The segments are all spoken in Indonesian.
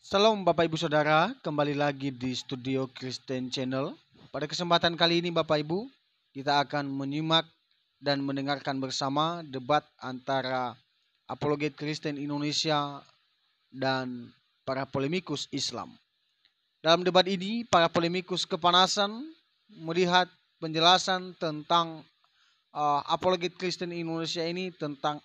Salam Bapak Ibu Saudara, kembali lagi di Studio Kristen Channel. Pada kesempatan kali ini Bapak Ibu, kita akan menyimak dan mendengarkan bersama debat antara apologet Kristen Indonesia dan para polemikus Islam. Dalam debat ini, para polemikus kepanasan melihat penjelasan tentang apologet Kristen Indonesia ini tentang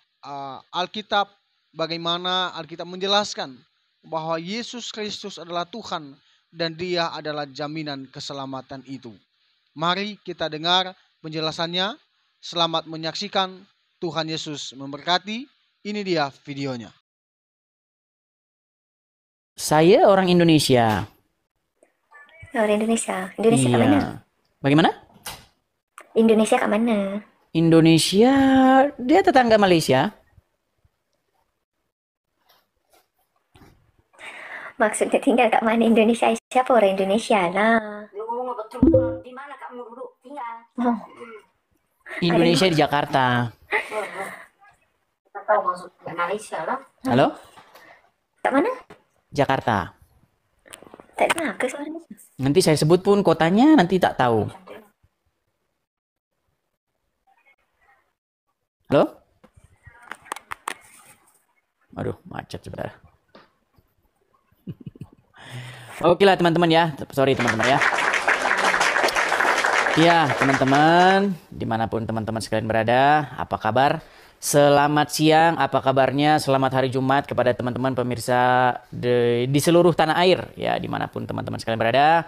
Alkitab, bagaimana Alkitab menjelaskan bahwa Yesus Kristus adalah Tuhan dan Dia adalah jaminan keselamatan itu. Mari kita dengar penjelasannya. Selamat menyaksikan. Tuhan Yesus memberkati. Ini dia videonya. Saya orang Indonesia. Orang Indonesia. Indonesia ke mana? Bagaimana? Indonesia ke mana? Indonesia, dia tetangga Malaysia. Maksudnya tinggal kat mana Indonesia? Siapa orang Indonesia lah? Ngomong betul, di mana kamu duduk tinggal? Oh, Indonesia di Jakarta. Kita tahu maksud Malaysia lah. Halo? kat mana? Jakarta. Tak kenal ke suaranya? Nanti saya sebut pun kotanya nanti tak tahu. Halo? Aduh, macet sebentar. Oke lah teman-teman ya. Sorry teman-teman ya. Ya teman-teman, dimanapun teman-teman sekalian berada, apa kabar? Selamat siang, apa kabarnya? Selamat hari Jumat kepada teman-teman pemirsa di seluruh tanah air, ya dimanapun teman-teman sekalian berada.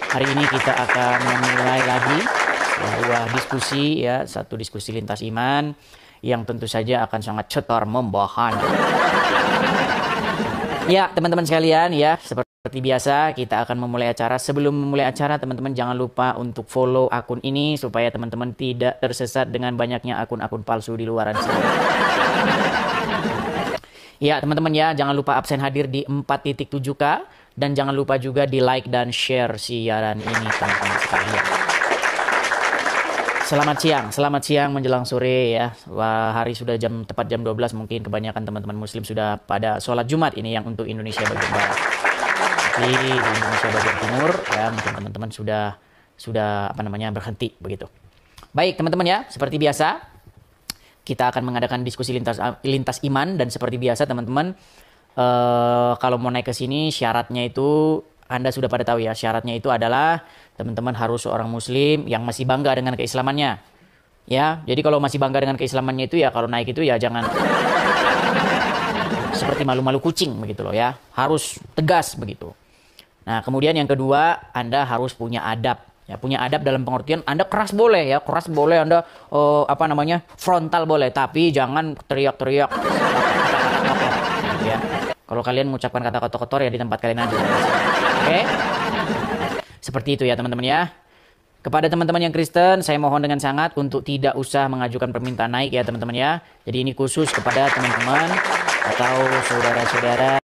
Hari ini kita akan memulai lagi sebuah diskusi, ya satu diskusi lintas iman yang tentu saja akan sangat cetar membahana. Ya teman-teman sekalian ya, seperti biasa kita akan memulai acara. Sebelum memulai acara teman-teman jangan lupa untuk follow akun ini supaya teman-teman tidak tersesat dengan banyaknya akun-akun palsu di luaran sana. Ya teman-teman ya, jangan lupa absen hadir di 4.7K dan jangan lupa juga di like dan share siaran ini teman-teman sekalian. Selamat siang menjelang sore ya. Wah, hari sudah tepat jam 12, mungkin kebanyakan teman-teman muslim sudah pada sholat Jumat ini yang untuk Indonesia bagian barat. Tapi di Indonesia bagian timur ya mungkin teman-teman sudah berhenti begitu. Baik teman-teman ya, seperti biasa kita akan mengadakan diskusi lintas iman dan seperti biasa teman-teman kalau mau naik ke sini syaratnya itu Anda sudah pada tahu ya, syaratnya itu adalah teman-teman harus seorang muslim yang masih bangga dengan keislamannya. Ya, jadi kalau masih bangga dengan keislamannya itu ya kalau naik itu ya jangan seperti malu-malu kucing begitu loh ya. Harus tegas begitu. Nah, kemudian yang kedua, Anda harus punya adab. Ya, punya adab dalam pengertian Anda keras boleh ya, keras boleh Anda frontal boleh, tapi jangan teriak-teriak. Ya. Kalau kalian mengucapkan kata-kata kotor ya di tempat kalian aja. Oke? Seperti itu ya teman-teman ya. Kepada teman-teman yang Kristen, saya mohon dengan sangat untuk tidak usah mengajukan permintaan naik ya teman-teman ya. Jadi ini khusus kepada teman-teman atau saudara-saudara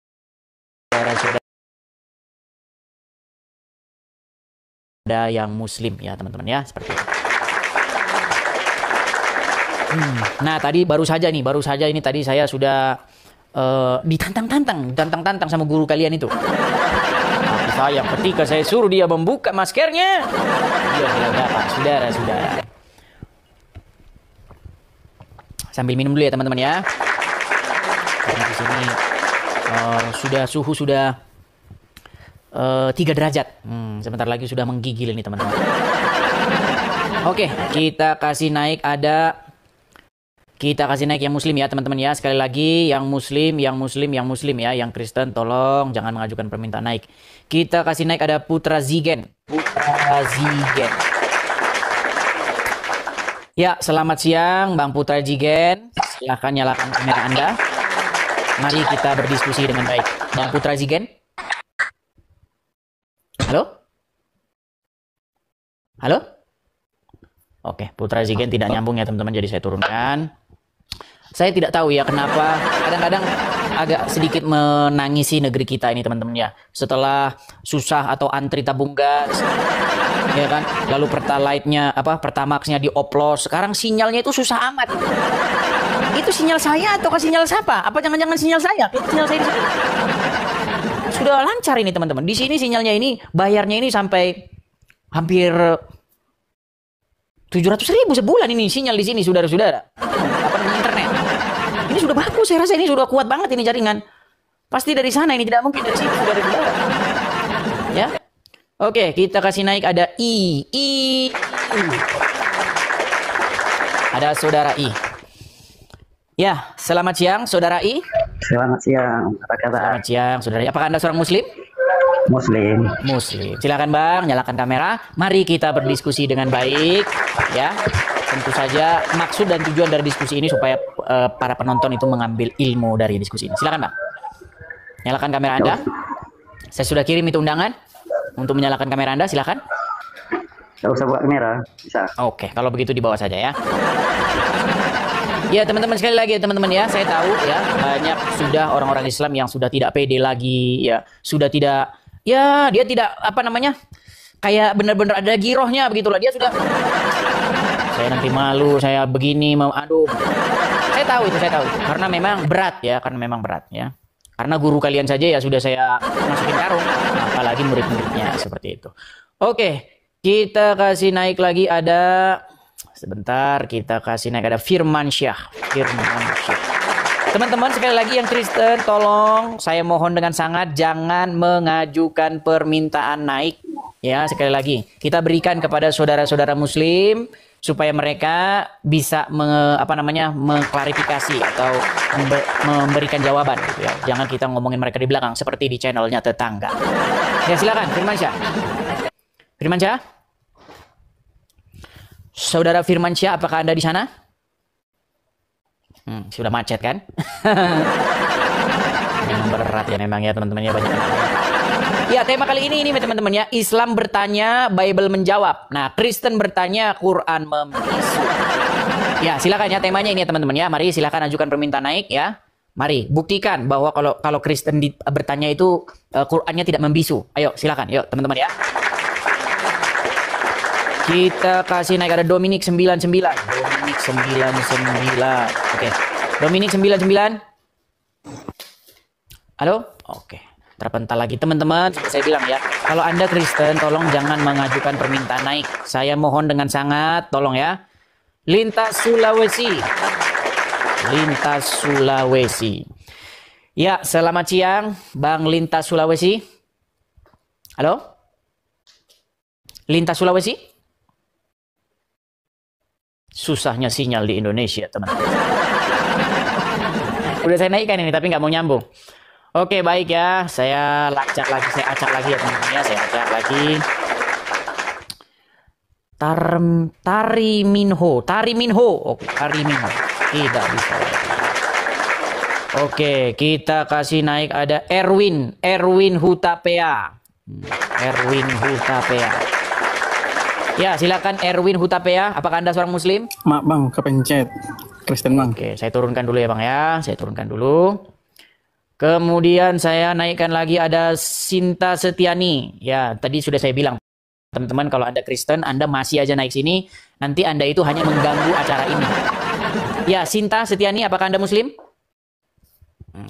yang muslim ya teman-teman ya, seperti itu. Nah, tadi baru saja ini tadi saya sudah ditantang sama guru kalian itu. Tapi sayang ketika saya suruh dia membuka maskernya, dia dapat saudara-saudara. Sambil minum dulu ya teman-teman ya. Karena di sini suhu sudah 3 derajat. Sebentar lagi sudah menggigil ini teman-teman. Oke, kita kasih naik yang muslim ya teman-teman ya. Sekali lagi yang muslim ya. Yang Kristen tolong jangan mengajukan permintaan naik. Kita kasih naik ada Putra Zigen. Ya, selamat siang Bang Putra Zigen. Silahkan nyalakan kamera Anda. Mari kita berdiskusi dengan baik. Bang Putra Zigen. Halo? Oke, Putra Zigen tidak nyambung ya teman-teman, jadi saya turunkan. Saya tidak tahu ya kenapa kadang-kadang agak sedikit menangisi negeri kita ini teman-teman ya. Setelah susah atau antri tabung gas, ya kan, lalu Pertamax-nya dioplos, sekarang sinyalnya itu susah amat. Itu sinyal saya atau sinyal siapa? Apa jangan-jangan sinyal saya? Sinyal saya di sini. sudah lancar ini teman-teman. Di sini sinyalnya ini bayarnya ini sampai hampir 700.000 sebulan ini sinyal di sini saudara-saudara. Apa namanya internet? Ini sudah bagus, saya rasa ini sudah kuat banget ini jaringan. Pasti dari sana ini, tidak mungkin dari sini saudara-saudara. Ya. Oke, kita kasih naik ada I. Ada saudara I. Ya, selamat siang saudara I. Selamat siang, apa kabar? Selamat siang saudara I. Apakah Anda seorang muslim? Muslim. Muslim. Silakan Bang, nyalakan kamera. Mari kita berdiskusi dengan baik, ya. Tentu saja maksud dan tujuan dari diskusi ini supaya para penonton itu mengambil ilmu dari diskusi ini. Silakan Bang. Nyalakan kamera Anda. Saya sudah kirim itu undangan untuk menyalakan kamera Anda. Silakan. Gak usah buka kamera, bisa. Oke, kalau begitu di bawah saja ya. Ya teman-teman, sekali lagi ya teman-teman ya, saya tahu ya banyak sudah orang-orang Islam yang sudah tidak pede lagi ya, sudah tidak, ya dia tidak apa namanya, kayak benar-benar ada girohnya begitulah, dia sudah, saya nanti malu, saya begini, aduh, saya tahu itu, karena memang berat ya, karena guru kalian saja ya sudah saya masukin karung, apalagi murid-muridnya seperti itu. Oke, kita kasih naik lagi ada. Sebentar, kita kasih naik ada Firmansyah. Teman-teman sekali lagi yang Kristen, tolong saya mohon dengan sangat jangan mengajukan permintaan naik. Ya, sekali lagi kita berikan kepada saudara-saudara Muslim supaya mereka bisa mengklarifikasi atau memberikan jawaban. Gitu ya. Jangan kita ngomongin mereka di belakang seperti di channelnya tetangga. Ya silakan, Firmansyah. Firmansyah. Saudara Firmansyah, apakah Anda di sana? Sudah macet kan? Memang berat ya memang ya teman-teman ya, banyak. Ya, tema kali ini teman-teman ya, Islam bertanya, Bible menjawab. Nah, Kristen bertanya, Quran membisu. Ya, silakan ya temanya ini ya teman-teman ya. Mari silakan ajukan permintaan naik ya. Mari buktikan bahwa kalau Kristen bertanya itu Qurannya tidak membisu. Ayo silakan, yuk teman-teman ya. Kita kasih naik ada Dominic 99. Dominic 99. Oke. Dominic 99. Halo? Oke. Terpental lagi teman-teman. Seperti saya bilang ya, kalau Anda Kristen tolong jangan mengajukan permintaan naik. Saya mohon dengan sangat, tolong ya. Lintas Sulawesi. Lintas Sulawesi. Ya, selamat siang Bang Lintas Sulawesi. Halo? Lintas Sulawesi? Susahnya sinyal di Indonesia, teman-teman. Udah saya naikkan ini, tapi nggak mau nyambung. Oke, baik ya. Saya acak lagi ya, teman-teman ya. Saya acak lagi. Tari Minho. Oke, Tari Minho. Tidak bisa. Oke, kita kasih naik ada Erwin Hutapea. Erwin Hutapea. Ya, silakan Erwin Hutapea. Apakah Anda seorang Muslim? Maaf Bang, kepencet. Kristen Bang. Oke, saya turunkan dulu ya Bang ya. Saya turunkan dulu. Kemudian saya naikkan lagi ada Sinta Setiani. Ya, tadi sudah saya bilang. Teman-teman, kalau Anda Kristen, Anda masih aja naik sini. Nanti Anda itu hanya mengganggu acara ini. Ya, Sinta Setiani, apakah Anda Muslim?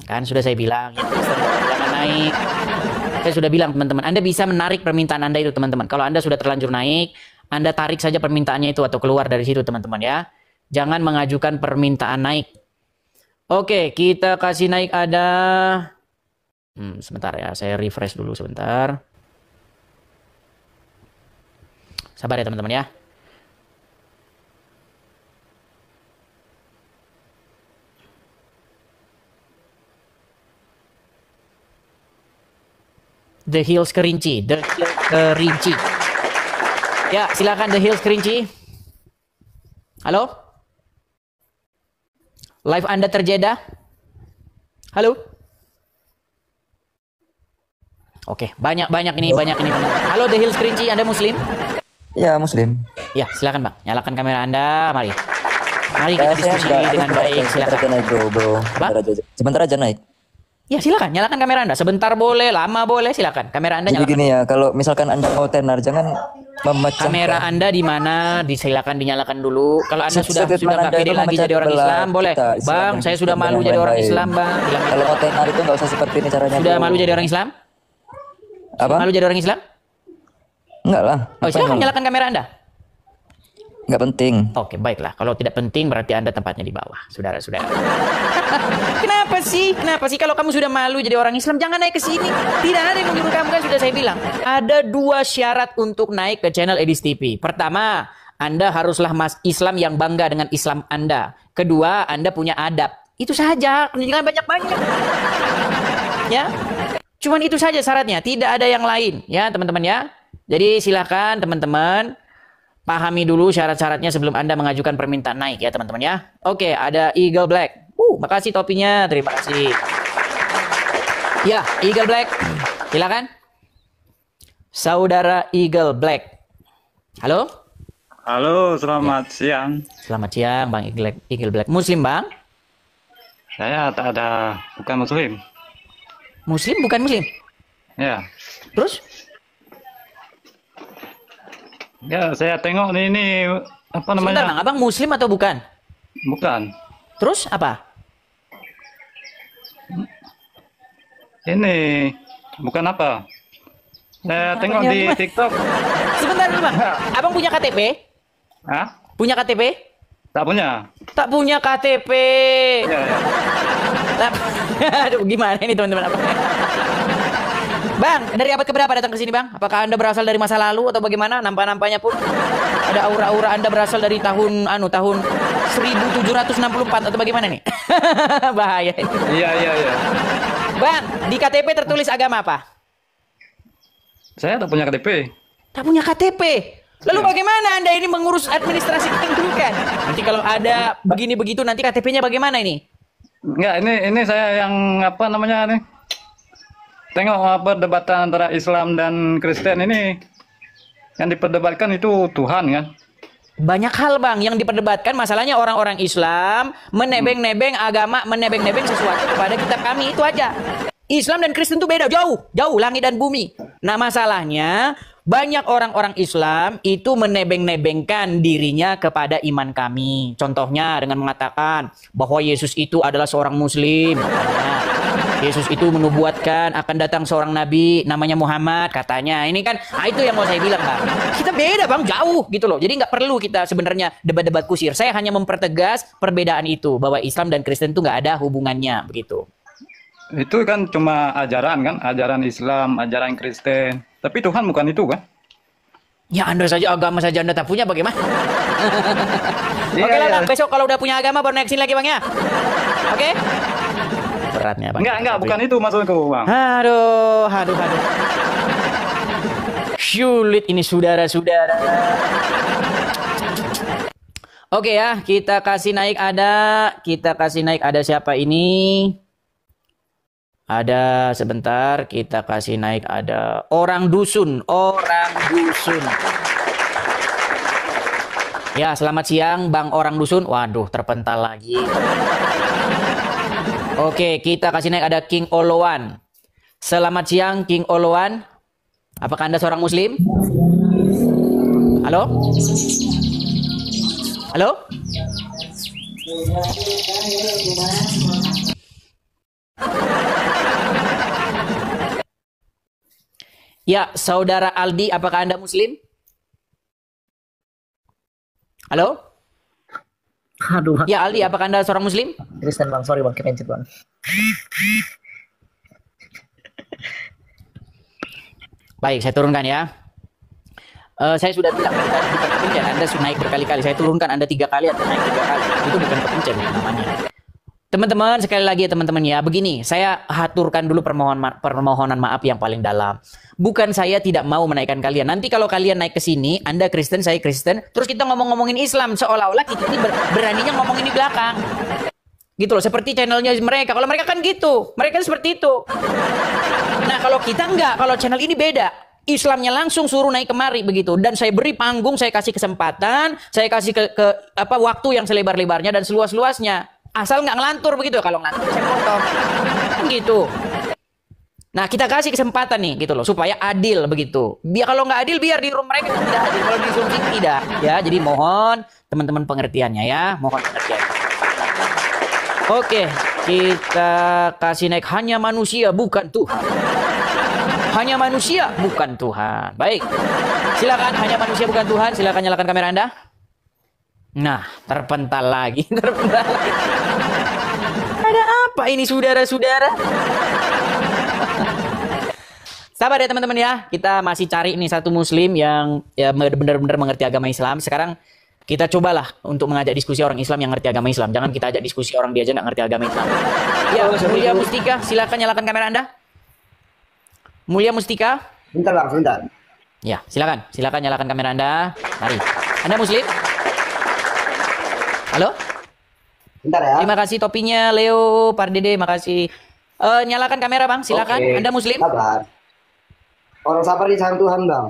Kan sudah saya bilang. Ya, Kristen, jangan naik. Saya sudah bilang teman-teman, Anda bisa menarik permintaan Anda itu teman-teman. Kalau Anda sudah terlanjur naik, Anda tarik saja permintaannya itu atau keluar dari situ teman-teman ya. Jangan mengajukan permintaan naik. Oke, kita kasih naik ada... sebentar ya, saya refresh dulu sebentar. Sabar ya teman-teman ya. The Hills Kerinci. Ya, silakan The Hills Kerinci. Halo? Live Anda terjeda? Halo? Oke, banyak ini. Halo The Hills Kerinci, Anda Muslim? Ya, Muslim. Ya, silakan Bang. Nyalakan kamera Anda, mari. Mari kita diskusi dengan baik, silakan. Naik, bro. Sebentar aja naik. Ya silakan, nyalakan kamera Anda. Sebentar boleh, lama boleh, silakan. Kamera Anda Jadi nyalakan. gini ya, kalau misalkan Anda mau tenar, jangan memecahkan. Kamera Anda di mana? Silakan dinyalakan dulu. Kalau Anda sudah Anda pede itu lagi jadi orang Islam, boleh. kita, Bang, saya sudah malu jadi orang Islam, Bang. Kalau mau tenar itu nggak usah seperti ini caranya. Sudah bro. malu jadi orang Islam? Apa? Malu jadi orang Islam? Enggak lah. Oh, Ngapain silakan malu? nyalakan kamera Anda. Enggak penting. Oke, baiklah. Kalau tidak penting berarti Anda tempatnya di bawah, saudara-saudara. Kenapa sih? Kenapa sih kalau kamu sudah malu jadi orang Islam, jangan naik ke sini. Tidak ada yang menyuruh kamu, kan sudah saya bilang. Ada 2 syarat untuk naik ke channel Edis TV. Pertama, Anda haruslah Mas Islam yang bangga dengan Islam Anda. Kedua, Anda punya adab. Itu saja, jangan banyak-banyak. Ya. Cuman itu saja syaratnya, tidak ada yang lain, ya, teman-teman ya. Jadi silakan teman-teman pahami dulu syarat-syaratnya sebelum Anda mengajukan permintaan naik ya teman-teman ya. Oke, ada Eagle Black. Makasih topinya, terima kasih. Ya, Eagle Black. Silakan. Saudara Eagle Black. Halo? Halo, selamat siang. Selamat siang, Bang Eagle Black. Muslim, Bang? Saya tak ada, bukan Muslim. Muslim bukan Muslim? Ya. Terus? Ya, saya tengok ini apa namanya? Sebentar, Bang, Abang Muslim atau bukan? Bukan. Terus apa? Ini bukan apa? Saya tengok Apanya di gimana? TikTok. Sebentar dulu, Bang. Abang punya KTP? Hah? Punya KTP? Tak punya. Tak punya KTP. Ya, ya. Aduh, gimana ini teman-teman? Bang, dari abad keberapa datang ke sini, Bang? Apakah Anda berasal dari masa lalu atau bagaimana? Nampak-nampaknya pun ada aura-aura Anda berasal dari tahun 1764 atau bagaimana nih? Bahaya ini. Iya, iya, iya. Bang, di KTP tertulis agama apa? Saya tak punya KTP. Tak punya KTP. Lalu bagaimana Anda ini mengurus administrasi kependudukan? Nanti kalau ada begini begitu nanti KTP-nya bagaimana ini? Enggak, ini saya yang apa namanya nih? Tengok perdebatan antara Islam dan Kristen ini. Yang diperdebatkan itu Tuhan kan? Banyak hal, Bang, yang diperdebatkan. Masalahnya orang-orang Islam menebeng-nebeng agama, menebeng-nebeng sesuatu kepada kitab kami, itu aja. Islam dan Kristen itu beda, jauh, langit dan bumi. Nah, masalahnya banyak orang-orang Islam itu menebeng-nebengkan dirinya kepada iman kami. Contohnya dengan mengatakan bahwa Yesus itu adalah seorang Muslim. Nah, Yesus itu menubuatkan akan datang seorang nabi namanya Muhammad katanya. Ini kan itu yang mau saya bilang, Bang. Kita beda, Bang, jauh gitu loh. Jadi nggak perlu kita sebenarnya debat-debat kusir. Saya hanya mempertegas perbedaan itu bahwa Islam dan Kristen itu nggak ada hubungannya begitu. Itu kan cuma ajaran kan? Ajaran Islam, ajaran Kristen. Tapi Tuhan bukan itu kan? Ya, Anda saja agama saja Anda tak punya, bagaimana? Iya, Oke lah, iya. Bang. Besok kalau udah punya agama baru naik sini lagi, Bang, ya. Oke? Beratnya, Bang. Enggak, bukan itu maksudku, Bang. Aduh. Sulit ini, saudara-saudara. Oke ya, kita kasih naik ada siapa ini? Ada sebentar, kita kasih naik ada orang dusun. Ya, selamat siang Bang orang dusun. Waduh, terpental lagi. Oke, kita kasih naik ada King Olowan. Selamat siang King Olowan. Apakah Anda seorang Muslim? Halo? Halo? Ya, Saudara Aldi, apakah Anda Muslim? Halo? Aduh, Ya, Aldi, apakah Anda seorang Muslim? Kristen bang, sorry bang, kepencet bang. Baik, saya turunkan ya. Saya sudah bilang tadi bukan kepencet, Anda sudah naik berkali-kali. Saya turunkan Anda 3 kali atau naik 3 kali. Itu bukan kepencet namanya. Teman-teman, sekali lagi ya teman-teman ya. Begini, saya haturkan dulu permohonan maaf yang paling dalam. Bukan saya tidak mau menaikkan kalian. Nanti kalau kalian naik ke sini, Anda Kristen, saya Kristen, terus kita ngomong-ngomongin Islam seolah-olah kita ini beraninya ngomongin di belakang. Gitu loh, seperti channelnya mereka. Kalau mereka kan gitu, mereka seperti itu. Nah, kalau kita enggak, kalau channel ini beda. Islamnya langsung suruh naik kemari begitu, dan saya beri panggung, saya kasih kesempatan, saya kasih waktu yang selebar-lebarnya dan seluas-luasnya. Asal nggak ngelantur begitu. Kalau ngelantur saya potong. Gitu. Nah, kita kasih kesempatan nih gitu loh supaya adil begitu. Biar kalau nggak adil biar di room mereka tidak adil, kalau di Zoom ini tidak. Ya, jadi mohon teman-teman pengertiannya ya, mohon pengertian. Oke, kita kasih naik hanya manusia bukan Tuhan. Hanya manusia, bukan Tuhan. Baik. Silakan, hanya manusia bukan Tuhan. Silakan nyalakan kamera Anda. Nah, terpental lagi. Terpental lagi. Ada apa ini saudara-saudara? Sabar ya teman-teman ya. Kita masih cari nih satu muslim yang ya benar-benar mengerti agama Islam. Sekarang kita cobalah untuk mengajak diskusi orang Islam yang ngerti agama Islam. Jangan kita ajak diskusi orang dia aja nggak ngerti agama Islam. Ya, Mulia Mustika, silakan nyalakan kamera Anda. Mulia Mustika. Bentar bang, sebentar. Ya, silakan. Silakan nyalakan kamera Anda. Mari. Anda muslim? Halo? Bentar ya. Terima kasih topinya Leo Pardede, makasih. Nyalakan kamera Bang, silakan. Oke. Anda muslim? Sabar. Orang sabar disayang Tuhan bang.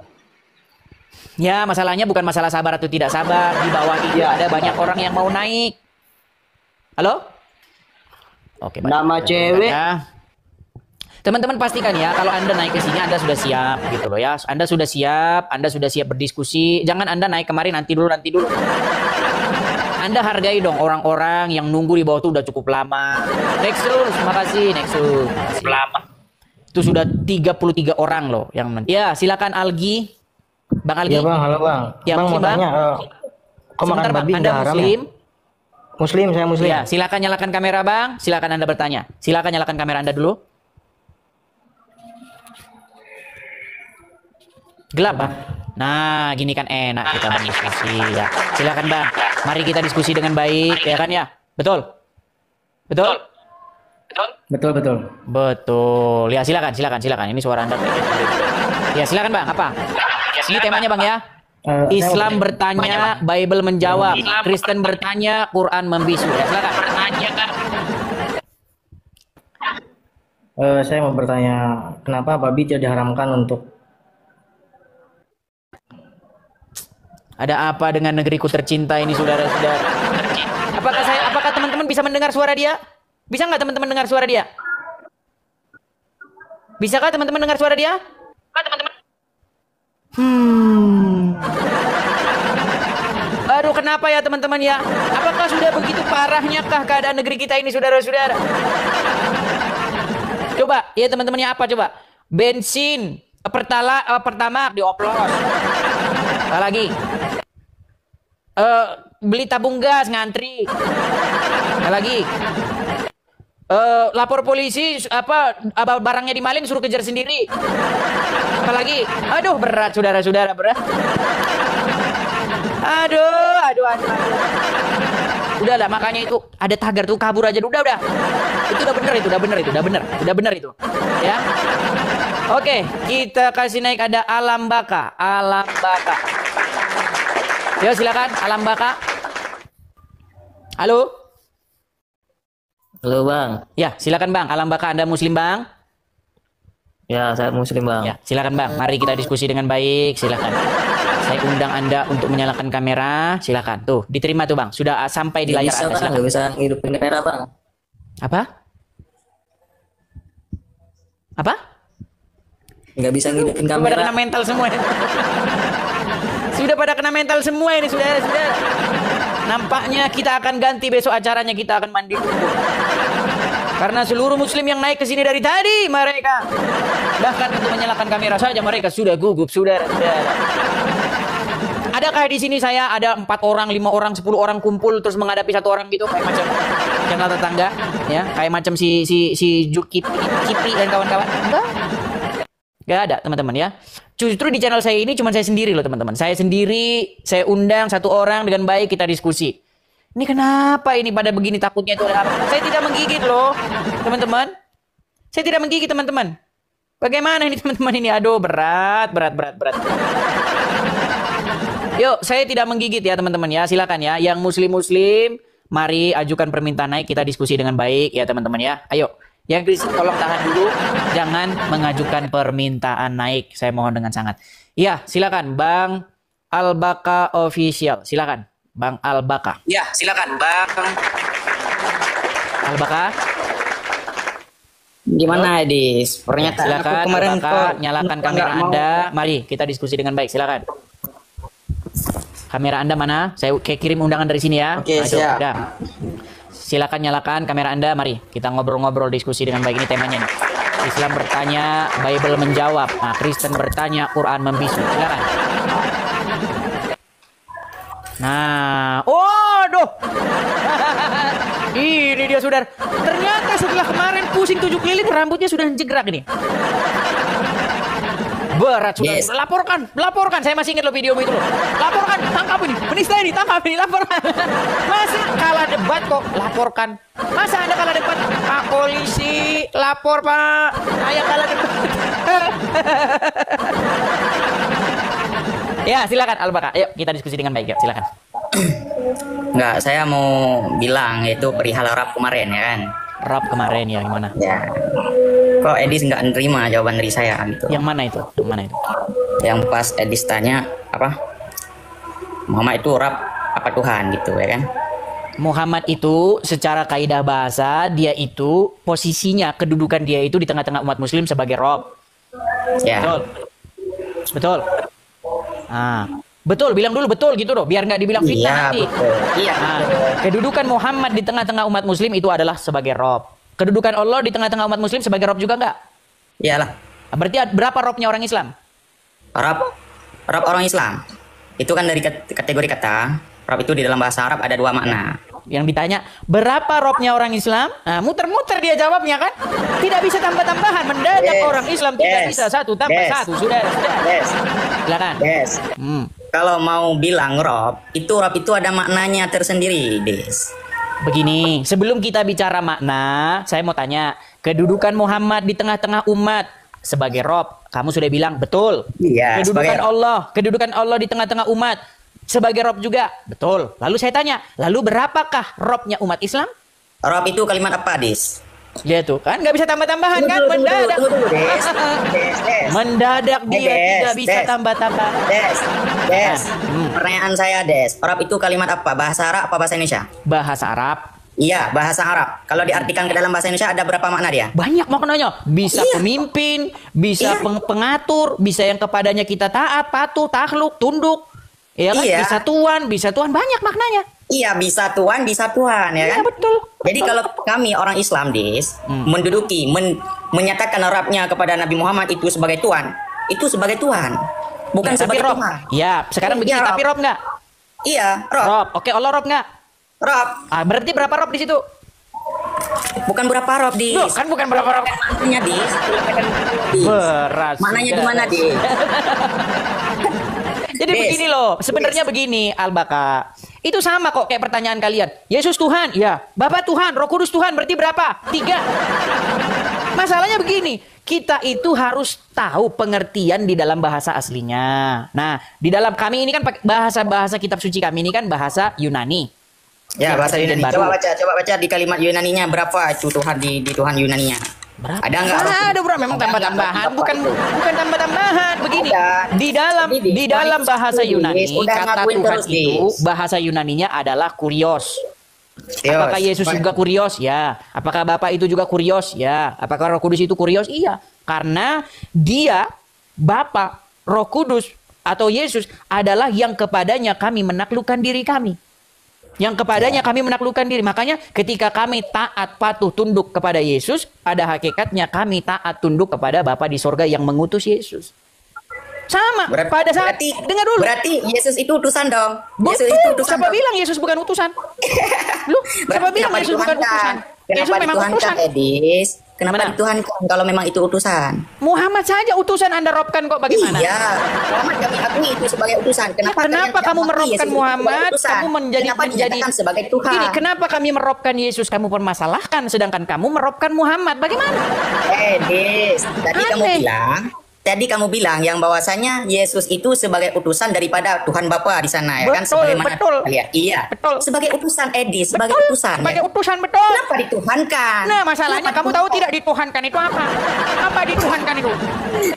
Ya, masalahnya bukan masalah sabar atau tidak sabar. Di bawah ini ada banyak orang yang mau naik. Halo? Oke, baik. Nama cewek. Ya. Teman-teman pastikan ya, kalau Anda naik ke sini Anda sudah siap gitu loh ya. Anda sudah siap berdiskusi. Jangan Anda naik kemarin nanti dulu. Anda hargai dong orang-orang yang nunggu di bawah itu udah cukup lama. Nexus, makasih Nexus. Lama. Itu sudah 33 orang loh yang nanti. Ya, silakan Algi. Bang Algi. Iya bang, halo bang. Ya, bang muslim, mau tanya, kok makan Sebentar, Bang. babi Anda udah haram ya? muslim? Muslim, saya muslim. Ya, silakan nyalakan kamera Bang. Silakan Anda bertanya. Silakan nyalakan kamera Anda dulu. Gelap Bang. Nah, gini kan enak kita berdiskusi ya. Silakan Bang. Mari kita diskusi dengan baik ya kan ya. Betul? Betul? Betul. Ya, silakan. Ini suara Anda. Ya, silakan Bang. Apa? Ini temanya Bang ya. Islam bertanya, Bible menjawab. Kristen bertanya, Quran membisu. Ya, silakan. Saya mau bertanya, kenapa babi tidak diharamkan untuk... Ada apa dengan negeriku tercinta ini saudara-saudara? Apakah teman-teman bisa mendengar suara dia? Bisa nggak teman-teman dengar suara dia? Bisakah teman-teman dengar suara dia? Aduh, kenapa ya teman-teman ya? Apakah sudah begitu parahnya kah keadaan negeri kita ini saudara-saudara? Coba, ya teman-temannya apa coba? Bensin, pertama dioplos. Apa lagi? Beli tabung gas ngantri. Apa lagi? Lapor polisi barangnya dimaling suruh kejar sendiri. Apa lagi? Aduh, berat saudara-saudara, berat. Aduh. Udahlah, makanya itu ada tagar tuh kabur aja. Udah. Itu udah bener itu. Ya. Oke, kita kasih naik ada Alam Baka. Yo, silakan Alam Baka. Halo Bang. Ya, silakan Bang. Alam Baka, Anda muslim Bang? Ya, saya muslim Bang. Ya, silakan Bang. Mari kita diskusi dengan baik. Silakan. Saya undang Anda untuk menyalakan kamera. Silakan. Tuh, diterima tuh Bang. Sudah sampai di layar Anda. Silakan. Nggak bisa ngidupin kamera Bang. Apa? Nggak bisa ngidupin Sudah pada kena mental semua. Sudah pada kena mental semua ini saudara-saudara. Nampaknya kita akan ganti besok acaranya, kita akan mandi dulu. Karena seluruh muslim yang naik ke sini dari tadi mereka bahkan untuk menyalakan kamera saja mereka sudah gugup saudara-saudara. Adakah di sini saya ada 4 orang, 5 orang, 10 orang kumpul terus menghadapi 1 orang gitu kayak macam channel tetangga ya, kayak macam si Cipi dan kawan-kawan? Enggak. Gak ada teman-teman ya. Justru di channel saya ini cuma saya sendiri loh teman-teman. Saya sendiri, saya undang 1 orang dengan baik kita diskusi. Ini kenapa ini pada begini takutnya itu ada apa? Saya tidak menggigit loh teman-teman. Saya tidak menggigit teman-teman. Bagaimana ini teman-teman ini? Aduh, berat. Yuk, saya tidak menggigit ya teman-teman ya. Silakan ya. Yang muslim-muslim, mari ajukan permintaan naik, kita diskusi dengan baik ya teman-teman ya. Ayo. Yang Kristen tolong tahan dulu, jangan mengajukan permintaan naik. Saya mohon dengan sangat. Ya, silakan Bang Albaka Official. Silakan Bang Albaka. Ya, silakan Bang Albaka. Gimana Dis? Pernyataan silakan kemarin kok nyalakan kamera Anda. Mari kita diskusi dengan baik. Silakan. Kamera Anda mana? Saya kirim undangan dari sini ya. Oke, siap. Udah. Silakan nyalakan kamera Anda. Mari kita ngobrol-ngobrol diskusi dengan baik, ini temanya nih. Islam bertanya, Bible menjawab. Nah, Kristen bertanya, Quran membisu. Silakan. Nah, waduh. Ini dia saudara. Ternyata setelah kemarin pusing 7 keliling, rambutnya sudah jegrak ini. Berat sudah. Yes. Laporkan. Saya masih ingat lo video itu loh. Laporkan, tangkap ini. Menista ini, tangkap ini, laporkan. Masa kalah debat kok laporkan? Masa Anda kalah debat? Pak polisi, lapor Pak. Saya kalah debat. Ya, silakan Al-Baka. Ayo kita diskusi dengan baik ya. Silakan. Enggak, saya mau bilang itu perihal rap kemarin ya kan. Rap kemarin ya gimana? Ya. Kok Edis nggak nerima jawaban dari saya gitu. Yang mana itu? Yang mana itu? Yang pas Edis tanya apa? Muhammad itu rap apa Tuhan gitu ya kan? Muhammad itu secara kaidah bahasa dia itu posisinya, kedudukan dia itu di tengah-tengah umat muslim sebagai Rob. Ya. Betul. Betul, bilang dulu betul gitu loh, biar nggak dibilang fitnah nanti. Betul. Iya. Kedudukan Muhammad di tengah-tengah umat muslim itu adalah sebagai Rob. Kedudukan Allah di tengah-tengah umat muslim sebagai Rob juga nggak? Iyalah. Berarti berapa Robnya orang Islam? Rap orang Islam. Itu kan dari kategori kata. Rap itu di dalam bahasa Arab ada 2 makna. Yang ditanya, berapa Robnya orang Islam? Nah, muter-muter dia jawabnya kan? Tidak bisa tambah-tambahan. Mendadak orang Islam tidak bisa 1 tambah 1. Sudah. Silakan. Kalau mau bilang Rob itu ada maknanya tersendiri, Des. Begini, sebelum kita bicara makna, saya mau tanya, kedudukan Muhammad di tengah-tengah umat sebagai Rob, kamu sudah bilang betul. Iya, Kedudukan Allah di tengah-tengah umat sebagai Rob juga, betul. Lalu saya tanya, lalu berapakah Robnya umat Islam? Rob itu kalimat apa, Des? Ya tuh kan, nggak bisa tambah-tambahan kan, mendadak. Des. Mendadak dia tidak bisa tambah-tambah. Des. Pertanyaan saya, Des. Rob itu kalimat apa? Bahasa Arab apa bahasa Indonesia? Bahasa Arab. Iya, bahasa Arab. Kalau diartikan ke dalam bahasa Indonesia ada berapa makna dia? Banyak maknanya. Bisa pemimpin, bisa pengatur, bisa yang kepadanya kita taat, patuh, takluk, tunduk. Ya kan? Bisa tuan, banyak maknanya. Iya, bisa Tuhan ya kan? Iya, betul. Jadi kalau kami orang Islam, Des, menyatakan Arabnya kepada Nabi Muhammad itu sebagai Tuhan, itu sebagai Tuhan, bukan ya, sebagai Rob. Tuhan. Ya, sekarang begini, tapi Rob nggak? Iya, Rob. Oke, Allah Rob nggak? Rob. Berarti berapa Rob di situ? Bukan berapa Rob, Des. Loh, kan bukan berapa Rob. Maknanya, Des. Beras. Maknanya gimana, Des? Jadi begini loh, sebenarnya begini Al-Baka. Itu sama kok kayak pertanyaan kalian. Yesus Tuhan, ya. Bapa Tuhan, Roh Kudus Tuhan, berarti berapa? 3. Masalahnya begini, kita itu harus tahu pengertian di dalam bahasa aslinya. Nah, di dalam kami ini kan bahasa kitab suci kami ini kan bahasa Yunani. Ya, bahasa Yunani. Coba baca di kalimat Yunaninya berapa itu Tuhan di Tuhan Yunaninya. Berapa? Ada nggak? Ada bro, memang tambah-tambahan, bukan tambah-tambahan. Begini, di dalam bahasa Yunani kata Tuhan itu bahasa Yunaninya adalah kurios. Apakah Yesus juga kurios? Ya. Apakah Bapa itu juga kurios? Ya. Apakah Roh Kudus itu kurios? Iya. Karena dia Bapa, Roh Kudus atau Yesus adalah yang kepadanya kami menaklukkan diri kami. Yang kepadanya kami menaklukkan diri. Makanya ketika kami taat, patuh, tunduk kepada Yesus, pada hakikatnya kami taat, tunduk kepada Bapa di sorga yang mengutus Yesus. Sama. Pada saat, dengar dulu. Berarti Yesus itu utusan dong. Betul. Yesus itu utusan siapa dong. bilang Yesus bukan utusan? Lu, siapa bilang Yesus bukan utusan? Yesus memang utusan. Edis? Kenapa dituhankan kalau memang itu utusan? Muhammad saja utusan Anda robkan kok bagaimana? Iya, Muhammad kami akui itu sebagai utusan. Kenapa kamu merobkan Muhammad? Kamu menjadi sebagai Tuhan. Ini kenapa kami merobkan Yesus? Kamu permasalahkan, sedangkan kamu merobkan Muhammad. Bagaimana? Edis, tadi kamu bilang yang bahwasanya Yesus itu sebagai utusan daripada Tuhan Bapa di sana ya kan? Betul. Iya. Betul. Sebagai utusan Edis, sebagai utusan. Sebagai utusan betul. Kenapa dituhankan? Nah, masalahnya kamu tahu tidak dituhankan itu apa? Apa dituhankan itu?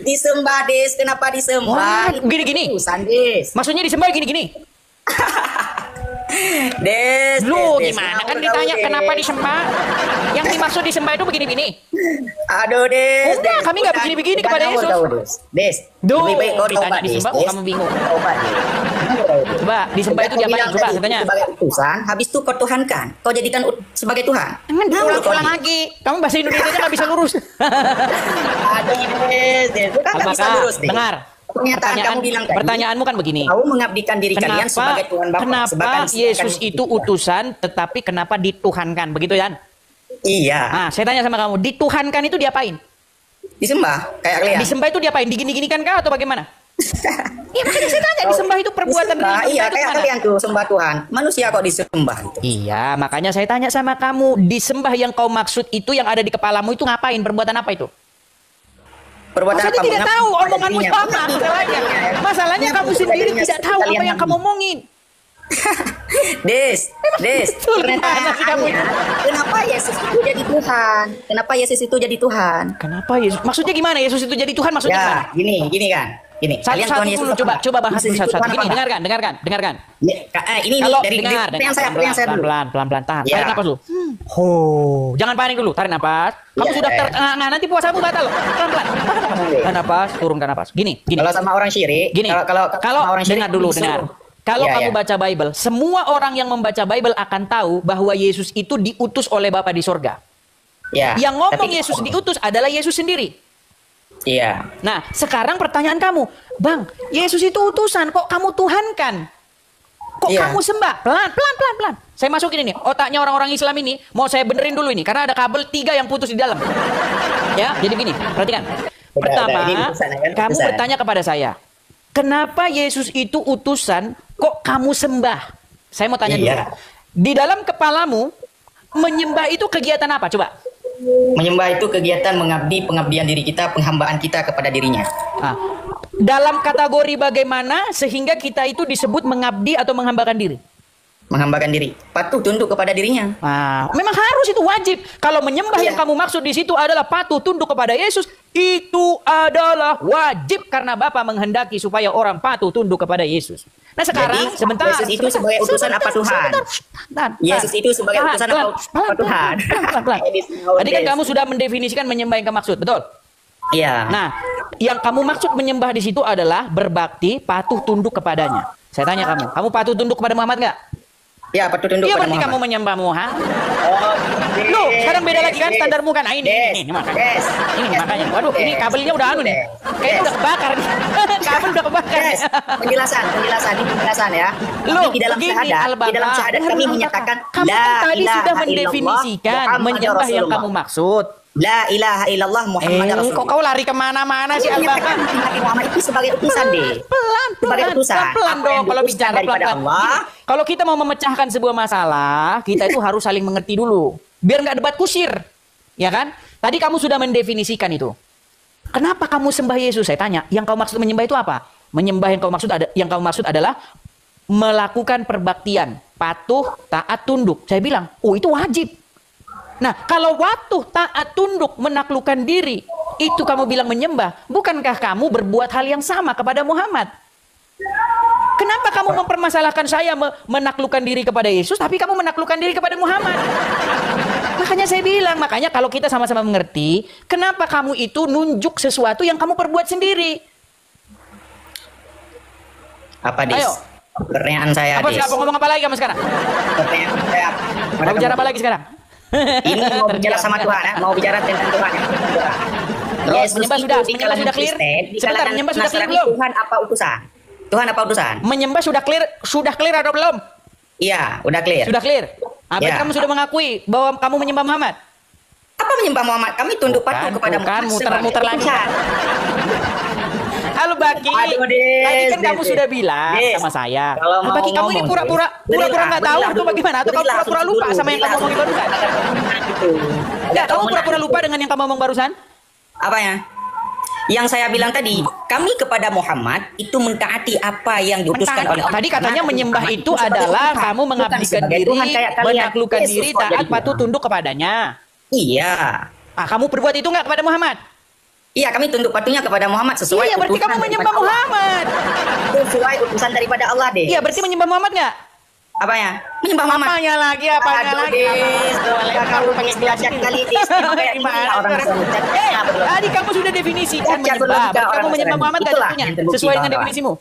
Disembah, Des. Kenapa disembah? Gini. Utusan, Des. Maksudnya disembah gini. Lu gimana kan ditanya kenapa disembah? Yang dimaksud disembah itu begini-begini. Aduh, Des. Enggak, kami nggak begini-begini kepada Yesus. Des. Duh, Lebih baik kau ditanya taubat, Des. disembah, Des. kamu bingung. Taubat, Des. Coba, disembah itu diapain? Coba, tadi, katanya. sebagai utusan, habis itu kau tuhankan. Kau jadikan sebagai Tuhan. Jangan diulang-ulang lagi. Kamu bahasa Indonesia aja nggak bisa lurus. Aduh, Des. Bukan nggak bisa Apakah, lurus, Des. dengar. Pernyataan kamu bilang tadi. Pertanyaanmu kan begini. Kau mengabdikan diri kalian sebagai Tuhan Bapa. Kenapa Yesus itu utusan, tetapi kenapa dituhankan? Begitu, Yan? Iya. Nah, saya tanya sama kamu, dituhankan itu diapain? Disembah, kayak kalian. Disembah itu diapain? Digini-ginikan kah atau bagaimana? Iya, makanya saya tanya, disembah itu perbuatan disembah, dari iya, kayak kalian tuh sembah Tuhan. Manusia kok disembah itu. Iya, makanya saya tanya sama kamu, disembah yang kau maksud itu yang ada di kepalamu itu ngapain? Perbuatan apa itu? Perbuatan Maksudnya apa? tidak tahu, omonganmu sama masalahnya. Masalahnya kamu sendiri tidak tahu apa yang kamu omongin. Des, Gimana sih kamu? Kenapa Yesus itu jadi Tuhan? Kenapa Yesus itu jadi Tuhan? Kenapa Yesus? Maksudnya gimana? Yesus itu jadi Tuhan maksudnya Ya, gimana? gini kan. Gini, Satu-satu dulu, coba bahas dulu satu-satu. Gini, dengarkan. Ya, ini Kalau dari dengar, yang saya dulu. pelan-pelan, tahan. Ya. Tarik napas dulu. Jangan panik dulu, tarik napas. Kamu Ya, sudah ya. terengah-engah, nanti puasamu batal. Pelan-pelan. Tahan napas, turunkan napas. Gini. Kalau sama orang syirik, Gini, kalau kalau sama orang syirik dengar dulu, disuruh. dengar. Kalau Ya, kamu ya. baca Bible, semua orang yang membaca Bible akan tahu bahwa Yesus itu diutus oleh Bapa di sorga. Ya. Yang ngomong tapi- Yesus diutus adalah Yesus sendiri. Iya. Nah, sekarang pertanyaan kamu, Bang, Yesus itu utusan, kok kamu tuhankan? Kok Iya. kamu sembah? Pelan. Saya masukin ini, otaknya orang-orang Islam ini, mau saya benerin dulu ini, karena ada kabel 3 yang putus di dalam. Ya, jadi gini, perhatikan. Pertama, ini utusan, kan? kamu Utusan. bertanya kepada saya, kenapa Yesus itu utusan, kok kamu sembah? Saya mau tanya Iya. dulu. Di dalam kepalamu, menyembah itu kegiatan apa? Coba. Menyembah itu kegiatan pengabdian diri kita, penghambaan kita kepada dirinya. Nah, dalam kategori bagaimana sehingga kita itu disebut mengabdi atau menghambakan diri? Menghambakan diri, patuh tunduk kepada dirinya. Nah, memang harus itu wajib. Kalau menyembah Iya. yang kamu maksud di situ adalah patuh tunduk kepada Yesus, itu adalah wajib karena Bapa menghendaki supaya orang patuh tunduk kepada Yesus. Nah sekarang, Jadi, sebentar. Yesus itu sebagai utusan apa Tuhan? Yesus itu sebagai utusan apa Tuhan? Pelan. Tadi kan kamu sudah mendefinisikan menyembah yang kamu maksud, betul? Iya. Nah, yang kamu maksud menyembah di situ adalah berbakti, patuh tunduk kepadanya. Saya tanya kamu patuh tunduk kepada Muhammad nggak? Ya, patuh tunduk Iya, kepada berarti kamu Muhammad. menyembah Muhammad. Oh, Loh, sekarang beda lagi kan standarmu kan? Nah, ini makanya. Des. Ini makanya. Waduh, ini kabelnya udah anu nih. Kayaknya udah kebakar nih. Kabel udah kebakar. Des, penjelasan ya. Loh, Di dalam begini, syahadat, Al-Baqarah. di dalam syahadat kami menyatakan Kamu kan tadi sudah ilaha mendefinisikan illallah, menyembah yang Muhammadur kamu maksud. La ilaha illallah Muhammad Kok Rasulullah. kau lari kemana-mana sih Menyatakan Al-Baqarah? Nabi Muhammad itu sebagai utusan deh. Sebagai utusan. Pelan Apa dong yang kalau diutuskan bicara daripada pelan-pelan. Allah. Gini, kalau kita mau memecahkan sebuah masalah, kita itu harus saling mengerti dulu. Biar nggak debat kusir. Ya kan? Tadi kamu sudah mendefinisikan itu. Kenapa kamu sembah Yesus? Saya tanya. Yang kau maksud menyembah itu apa? Menyembah yang kau maksud adalah melakukan perbaktian, patuh, taat, tunduk. Saya bilang, oh itu wajib. Nah, kalau waktu taat, tunduk, menaklukkan diri, itu kamu bilang menyembah, bukankah kamu berbuat hal yang sama kepada Muhammad? Kenapa kamu mempermasalahkan saya menaklukkan diri kepada Yesus, tapi kamu menaklukkan diri kepada Muhammad? Makanya saya bilang, makanya kalau kita sama-sama mengerti, kenapa kamu itu nunjuk sesuatu yang kamu perbuat sendiri? Apa, Dis? Ayo. Pertanyaan saya, Apa Dis. sekarang ngomong apa lagi kamu sekarang? Pertanyaan saya. Mau bicara apa lagi sekarang? Ini mau bicara sama Tuhan, ya? Mau bicara tentang Tuhan. Yesus menyembah itu sudah, di menyembah kalangan sudah clear? Kristen, di Sebentar, kalangan menyembah sudah clear Nasrani, belum? Tuhan apa utusan? Tuhan apa utusan? Menyembah sudah clear atau belum? Iya, udah clear. Sudah clear. Apa Ya. kamu sudah mengakui bahwa kamu menyembah Muhammad? Apa menyembah Muhammad? Kami tunduk patuh kepada bukan, Muhammad. muter-muter sebagai lagi. utusan. Halo Baki, Aduh, Des, tadi kan Des, kamu Des. sudah bilang Des, sama saya. kalau mau Baki, kamu ini ngomong, pura-pura Des, nggak tahu atau bagaimana? Atau kamu pura-pura lupa sama yang kamu omongin barusan? Enggak, kamu pura-pura lupa dengan yang kamu omong barusan? Apanya? Yang saya bilang tadi, kami kepada Muhammad itu mentaati apa yang diutuskan oleh Allah. Tadi katanya Nah, menyembah Muhammad itu sebagai adalah Tuhan, kamu bukan mengabdikan sebagai diri, Tuhan kayak kalian. menaklukkan Yesus diri, kok taat, jadi patuh, Tuhan. tunduk kepadanya. Iya. Ah, kamu berbuat itu nggak kepada Muhammad? Iya, kami tunduk patuhnya kepada Muhammad sesuai Iya, berarti utusan kamu menyembah daripada Allah. Muhammad. Sesuai utusan daripada Allah deh. Iya, berarti menyembah Muhammad nggak? Apanya? Menyembah Muhammad. Apanya lagi? Apanya Aduh, lagi? Des, kamu pengen belajar kali, Des. Memang kayak gini lah orang Islam. Tadi kamu sudah definisikan Cacat menyembah. berlogika Berarti kamu orang menyembah Nasrani. Muhammad gak Itulah jatuhnya? yang terbukti Sesuai dengan bahwa- definisimu.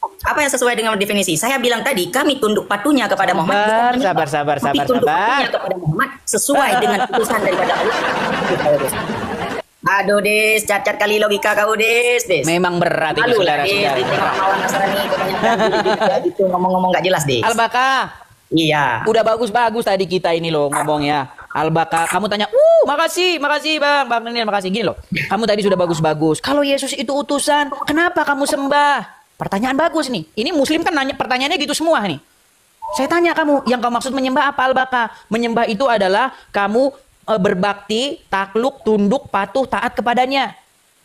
Apa yang sesuai dengan definisi? Saya bilang tadi, kami tunduk patuhnya kepada Muhammad. bukan menyembah. Sabar. Tapi tunduk patuhnya kepada Muhammad sesuai dengan putusan daripada Allah. Aduh, Des, cacat kali logika kau, Des. Memang berat ini Malu lah, Des. saudara-saudara. Ditengok sama orang Nasrani, kebanyakan gitu ngomong-ngomong gak jelas, Des. Al-Baka, Iya. udah bagus-bagus tadi kita ini loh ngomongnya. Al-Baka, kamu tanya, makasih Bang Daniel, makasih. Gini loh, kamu tadi sudah bagus-bagus. Kalau Yesus itu utusan, kenapa kamu sembah? Pertanyaan bagus nih. Ini Muslim kan nanya pertanyaannya gitu semua nih. Saya tanya kamu, yang kamu maksud menyembah apa Al-Baka? Menyembah itu adalah kamu berbakti, takluk, tunduk, patuh, taat kepadanya.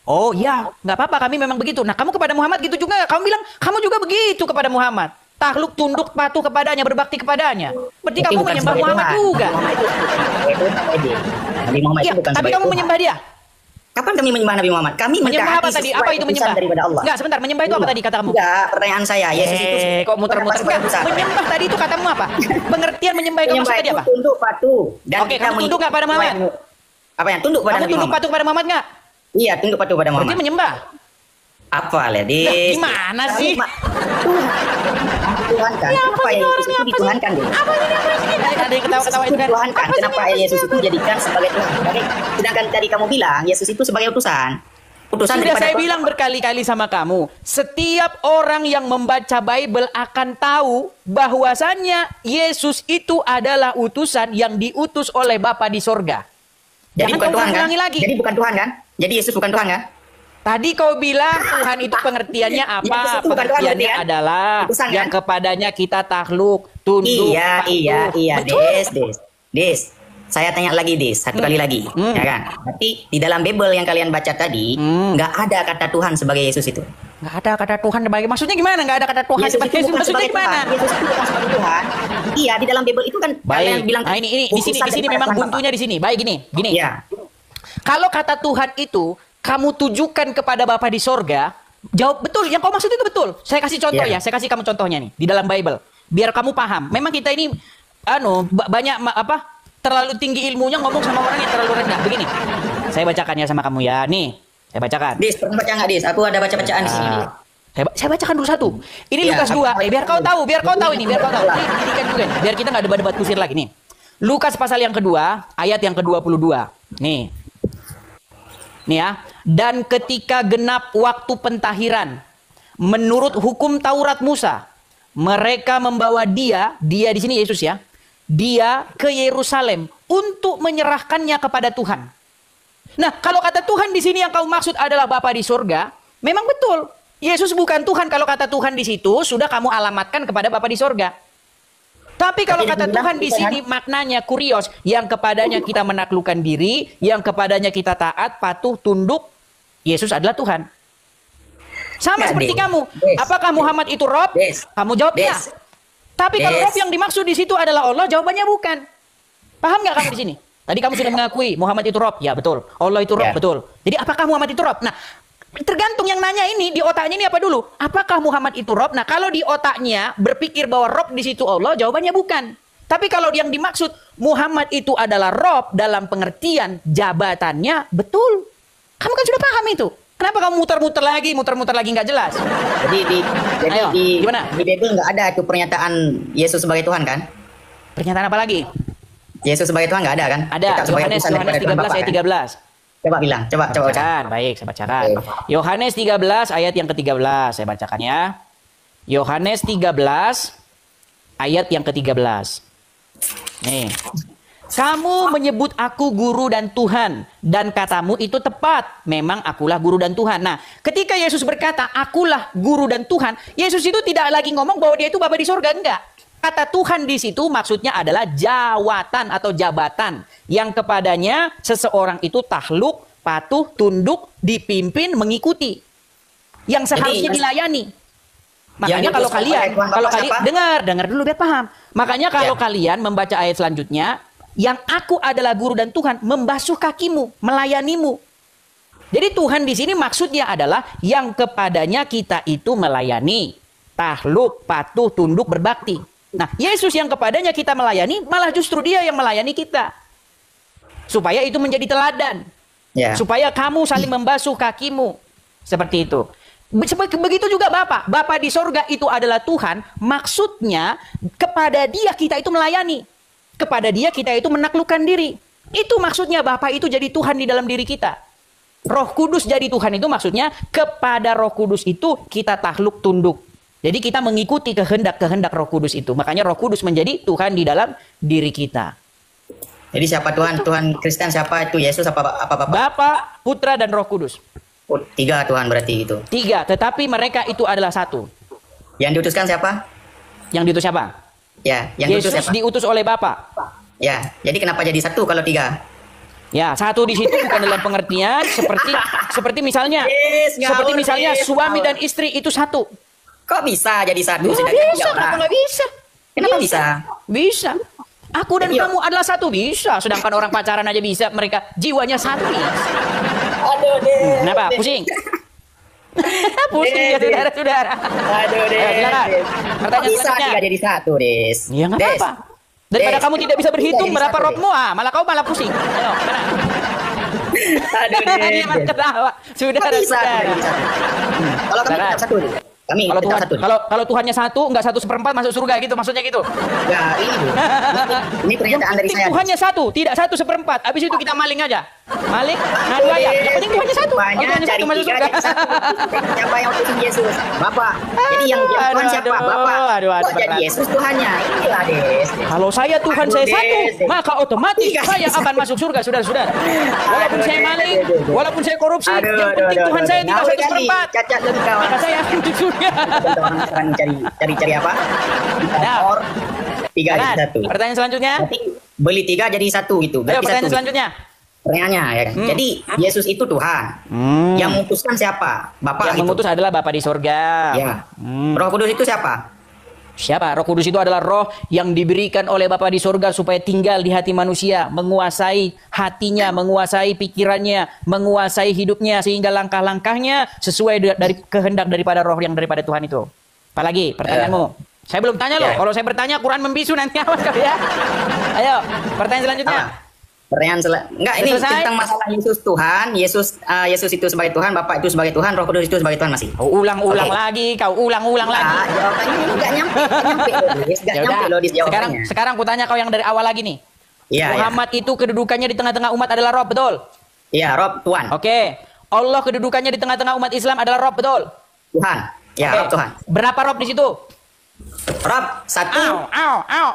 Oh ya, nggak apa-apa, kami memang begitu. Nah, kamu kepada Muhammad gitu juga. Kamu bilang, kamu juga begitu kepada Muhammad. Takluk, tunduk, patuh kepadanya, berbakti kepadanya. Berarti kamu bukan menyembah sebagai Muhammad Tuhan. juga. Nabi Muhammad Iya, itu bukan tapi sebagai kamu Tuhan. menyembah dia. Kapan kami menyembah Nabi Muhammad? Kami Menyembah apa mentaati tadi? sesuai Apa itu keputusan menyembah? daripada Allah. Enggak, sebentar. Menyembah itu apa tadi kata kamu? Enggak, pertanyaan saya. Yesus itu Kok muter-muter? sebagai Enggak, utusan. menyembah tadi itu katamu apa? Pengertian menyembah itu Menyembah maksudnya itu dia apa? tunduk patuh. Dan Oke, kita kamu tunduk nggak pada Muhammad? Apa yang tunduk pada Kamu Nabi tunduk Muhammad? patuh kepada Muhammad nggak? Iya, tunduk patuh pada Berarti Muhammad. menyembah. Apa lah, Lah, Des? gimana sih? Tuhan kan? Kenapa Yesus itu dituhankan, Des? Ada yang ketawa-ketawa itu kan? Tuhan kan? Kenapa Yesus itu dijadikan sebagai Tuhan? Sedangkan tadi kamu bilang Yesus itu sebagai utusan. Utusan Sudah daripada saya Tuhan. bilang berkali-kali sama kamu, setiap orang yang membaca Bible akan tahu bahwasannya Yesus itu adalah utusan yang diutus oleh Bapa di sorga. Jadi Jangan bukan kau Tuhan kan? ulangi lagi. Jadi bukan Tuhan kan? Jadi Yesus bukan Tuhan kan? Tadi kau bilang Tuhan itu pengertiannya Yesus apa? itu bukan Tuhan Pengertiannya berarti kan? adalah Utusan kan? yang kepadanya kita takluk, tunduk, Iya, patuh. Betul. Des. Saya tanya lagi, Des, satu kali lagi, ya kan? Berarti di dalam Bible yang kalian baca tadi, nggak ada kata Tuhan sebagai Yesus itu. Nggak ada kata Tuhan sebagai, maksudnya gimana? Nggak ada kata Tuhan Yesus sebagai itu Yesus, bukan maksudnya sebagai gimana? Tuhan. Yesus itu bukan sebagai Tuhan. Iya, di dalam Bible itu kan kalian Baik. bilang Nah, ini di sini utusan daripada memang Tuhan, buntunya di sini. Baik gini. Iya. Kalau kata Tuhan itu kamu tujukan kepada Bapa di sorga, jawab betul. Yang kau maksud itu betul. Saya kasih contoh Iya. ya. Saya kasih kamu contohnya nih di dalam Bible. Biar kamu paham. Memang kita ini banyak terlalu tinggi ilmunya ngomong sama orang yang terlalu rendah. Begini. Saya bacakan ya sama kamu ya. Nih, saya bacakan. Des, pernah baca nggak, Des? Aku ada baca-bacaan di sini, Des. Saya bacakan dulu satu. Ini Iya, Lukas 2. Biar kau tahu ini, biar kau tahu. Iya. Ini pendidikan juga nih. Biar kita nggak debat-debat kusir lagi nih. Lukas pasal yang kedua, ayat yang ke-22. Nih. Nih ya. Dan ketika genap waktu pentahiran, menurut hukum Taurat Musa, mereka membawa dia di sini Yesus ya, dia ke Yerusalem untuk menyerahkannya kepada Tuhan. Nah, kalau kata Tuhan di sini yang kau maksud adalah Bapa di surga, memang betul. Yesus bukan Tuhan. Kalau kata Tuhan di situ sudah kamu alamatkan kepada Bapa di surga. Tapi kalau kata Tuhan di sini maknanya kurios, yang kepadanya kita menaklukkan diri, yang kepadanya kita taat, patuh, tunduk, Yesus adalah Tuhan. Sama seperti kamu. Apakah Muhammad itu Rob? Kamu jawab ya. Tapi kalau Rob yang dimaksud di situ adalah Allah, jawabannya bukan. Paham nggak kamu di sini? Tadi kamu sudah mengakui Muhammad itu Rob, ya betul. Allah itu Rob, betul. Jadi apakah Muhammad itu Rob? Nah, tergantung yang nanya ini di otaknya ini apa dulu? Apakah Muhammad itu Rob? Nah, kalau di otaknya berpikir bahwa Rob di situ Allah, jawabannya bukan. Tapi kalau yang dimaksud Muhammad itu adalah Rob dalam pengertian jabatannya, betul. Kamu kan sudah paham itu. Kenapa kamu muter-muter lagi nggak jelas? Jadi Ayo, gimana? Di Bible nggak ada itu pernyataan Yesus sebagai Tuhan kan? Pernyataan apa lagi? Yesus sebagai Tuhan nggak ada kan? Ada. Tetap sebagai Yohanes utusan daripada 13 Tuhan Bapa, ayat kan? 13. Coba bilang, coba baca. Bacakan. Baik, saya bacakan. Yohanes 13 ayat yang ke-13. Saya bacakan ya. Yohanes 13 ayat yang ke-13. Nih. Kamu menyebut aku guru dan Tuhan, dan katamu itu tepat. Memang akulah guru dan Tuhan. Nah, ketika Yesus berkata, akulah guru dan Tuhan, Yesus itu tidak lagi ngomong bahwa dia itu Bapa di sorga, enggak. Kata Tuhan di situ maksudnya adalah jawatan atau jabatan yang kepadanya seseorang itu takluk, patuh, tunduk, dipimpin, mengikuti. Yang seharusnya dilayani. Makanya kalau kalian dengar dulu biar paham. Makanya kalau kalian membaca ayat selanjutnya, yang aku adalah guru dan Tuhan, membasuh kakimu, melayanimu. Jadi Tuhan di sini maksudnya adalah yang kepadanya kita itu melayani, takluk, patuh, tunduk, berbakti. Nah, Yesus yang kepadanya kita melayani, malah justru dia yang melayani kita. Supaya itu menjadi teladan. Ya. Supaya kamu saling membasuh kakimu. Seperti itu. Begitu juga Bapa. Bapa di sorga itu adalah Tuhan. Maksudnya kepada dia kita itu melayani. Kepada dia kita itu menaklukkan diri. Itu maksudnya Bapa itu jadi Tuhan di dalam diri kita. Roh Kudus jadi Tuhan itu maksudnya kepada Roh Kudus itu kita takluk tunduk. Jadi kita mengikuti kehendak-kehendak Roh Kudus itu. Makanya Roh Kudus menjadi Tuhan di dalam diri kita. Jadi siapa Tuhan? Tuhan Kristen siapa itu? Yesus apa Bapak? Bapa, Putra, dan Roh Kudus. Oh, 3 Tuhan berarti itu. 3, tetapi mereka itu adalah satu. Yang diutuskan siapa? Yang diutus siapa? Ya, yang Yesus diutus siapa? diutus oleh Bapa. Ya, jadi kenapa jadi 1 kalau 3? Ya, satu di situ bukan dalam pengertian seperti misalnya seperti misalnya suami dan istri itu satu. Kok bisa jadi 1? Nggak bisa, kenapa nggak bisa? Kenapa bisa? Bisa. Aku dan kamu adalah satu, bisa. Sedangkan orang pacaran aja bisa, mereka jiwanya satu. Bisa. Aduh deh. Kenapa? Pusing? Pusing ya saudara-saudara. Aduh deh. Silakan. Pertanyaan bisa selanjutnya. 3 jadi 1, Des? Ya nggak apa-apa. Daripada Des. kamu tidak bisa berhitung Jadi berapa satu, rokmu, malah kau malah pusing. Ayo, mana? Aduh deh. Dia malah ketawa. Kok bisa 3 Saudara-saudara. jadi 1? Kalau kami tetap 1 nih. Kami Kalau tetap Tuhan, 1. kalau Tuhannya satu, nggak 1/4 masuk surga gitu, maksudnya gitu. Ya, ini pernyataan dari saya. Tuhannya satu, tidak 1/4. Habis itu kita maling aja. Maling, ngadu ayam. Yang penting Tuhannya satu. Kalau Banyak Tuhannya cari satu masuk 3 surga. jadi 1. Siapa yang utusin Yesus? Bapak. Jadi yang Tuhan siapa? Bapak. Kok jadi berat. Yesus Tuhannya? Inilah, Des. Kalau saya Tuhan Aduh, saya Des. satu, maka otomatis saya akan masuk surga, saudara-saudara. Walaupun saya maling, walaupun saya korupsi, yang penting Tuhan saya tidak 1/4. Cacat dan kawan. Maka saya akan masuk surga. Sekarang cari apa? Or 3 Nah, jadi 1. pertanyaan selanjutnya. Berarti beli 3 jadi 1 gitu. Ayo Berarti pertanyaan 1. selanjutnya. Pertanyaannya ya kan. Jadi Yesus itu Tuhan. Yang memutuskan siapa? Bapak Yang itu. mengutus adalah Bapa di surga. Ya. Roh Kudus itu siapa? Siapa? Roh Kudus itu adalah roh yang diberikan oleh Bapa di surga supaya tinggal di hati manusia, menguasai hatinya, menguasai pikirannya, menguasai hidupnya sehingga langkah-langkahnya sesuai dari kehendak daripada roh yang daripada Tuhan itu. Apalagi pertanyaanmu? Saya belum tanya loh. Kalau saya bertanya Quran membisu nanti awas kali ya. Ayo, pertanyaan selanjutnya. Pertanyaan enggak ini Selesai? tentang masalah Yesus Tuhan, Yesus itu sebagai Tuhan, Bapak itu sebagai Tuhan, Roh Kudus itu sebagai Tuhan masih. Kau ulang-ulang Oke. lagi, kau ulang-ulang lagi. Jawabannya ini enggak nyampe loh, Dis. Enggak Ya nyampe udah. loh di jawabannya. Sekarang ku tanya kau yang dari awal lagi nih. Iya, Muhammad itu kedudukannya di tengah-tengah umat adalah Rob, betul? Iya, Rob Tuhan. Oke. Allah kedudukannya di tengah-tengah umat Islam adalah Rob, betul? Tuhan. Ya, Oke. Rob Tuhan. Berapa Rob di situ? Rob 1. Au.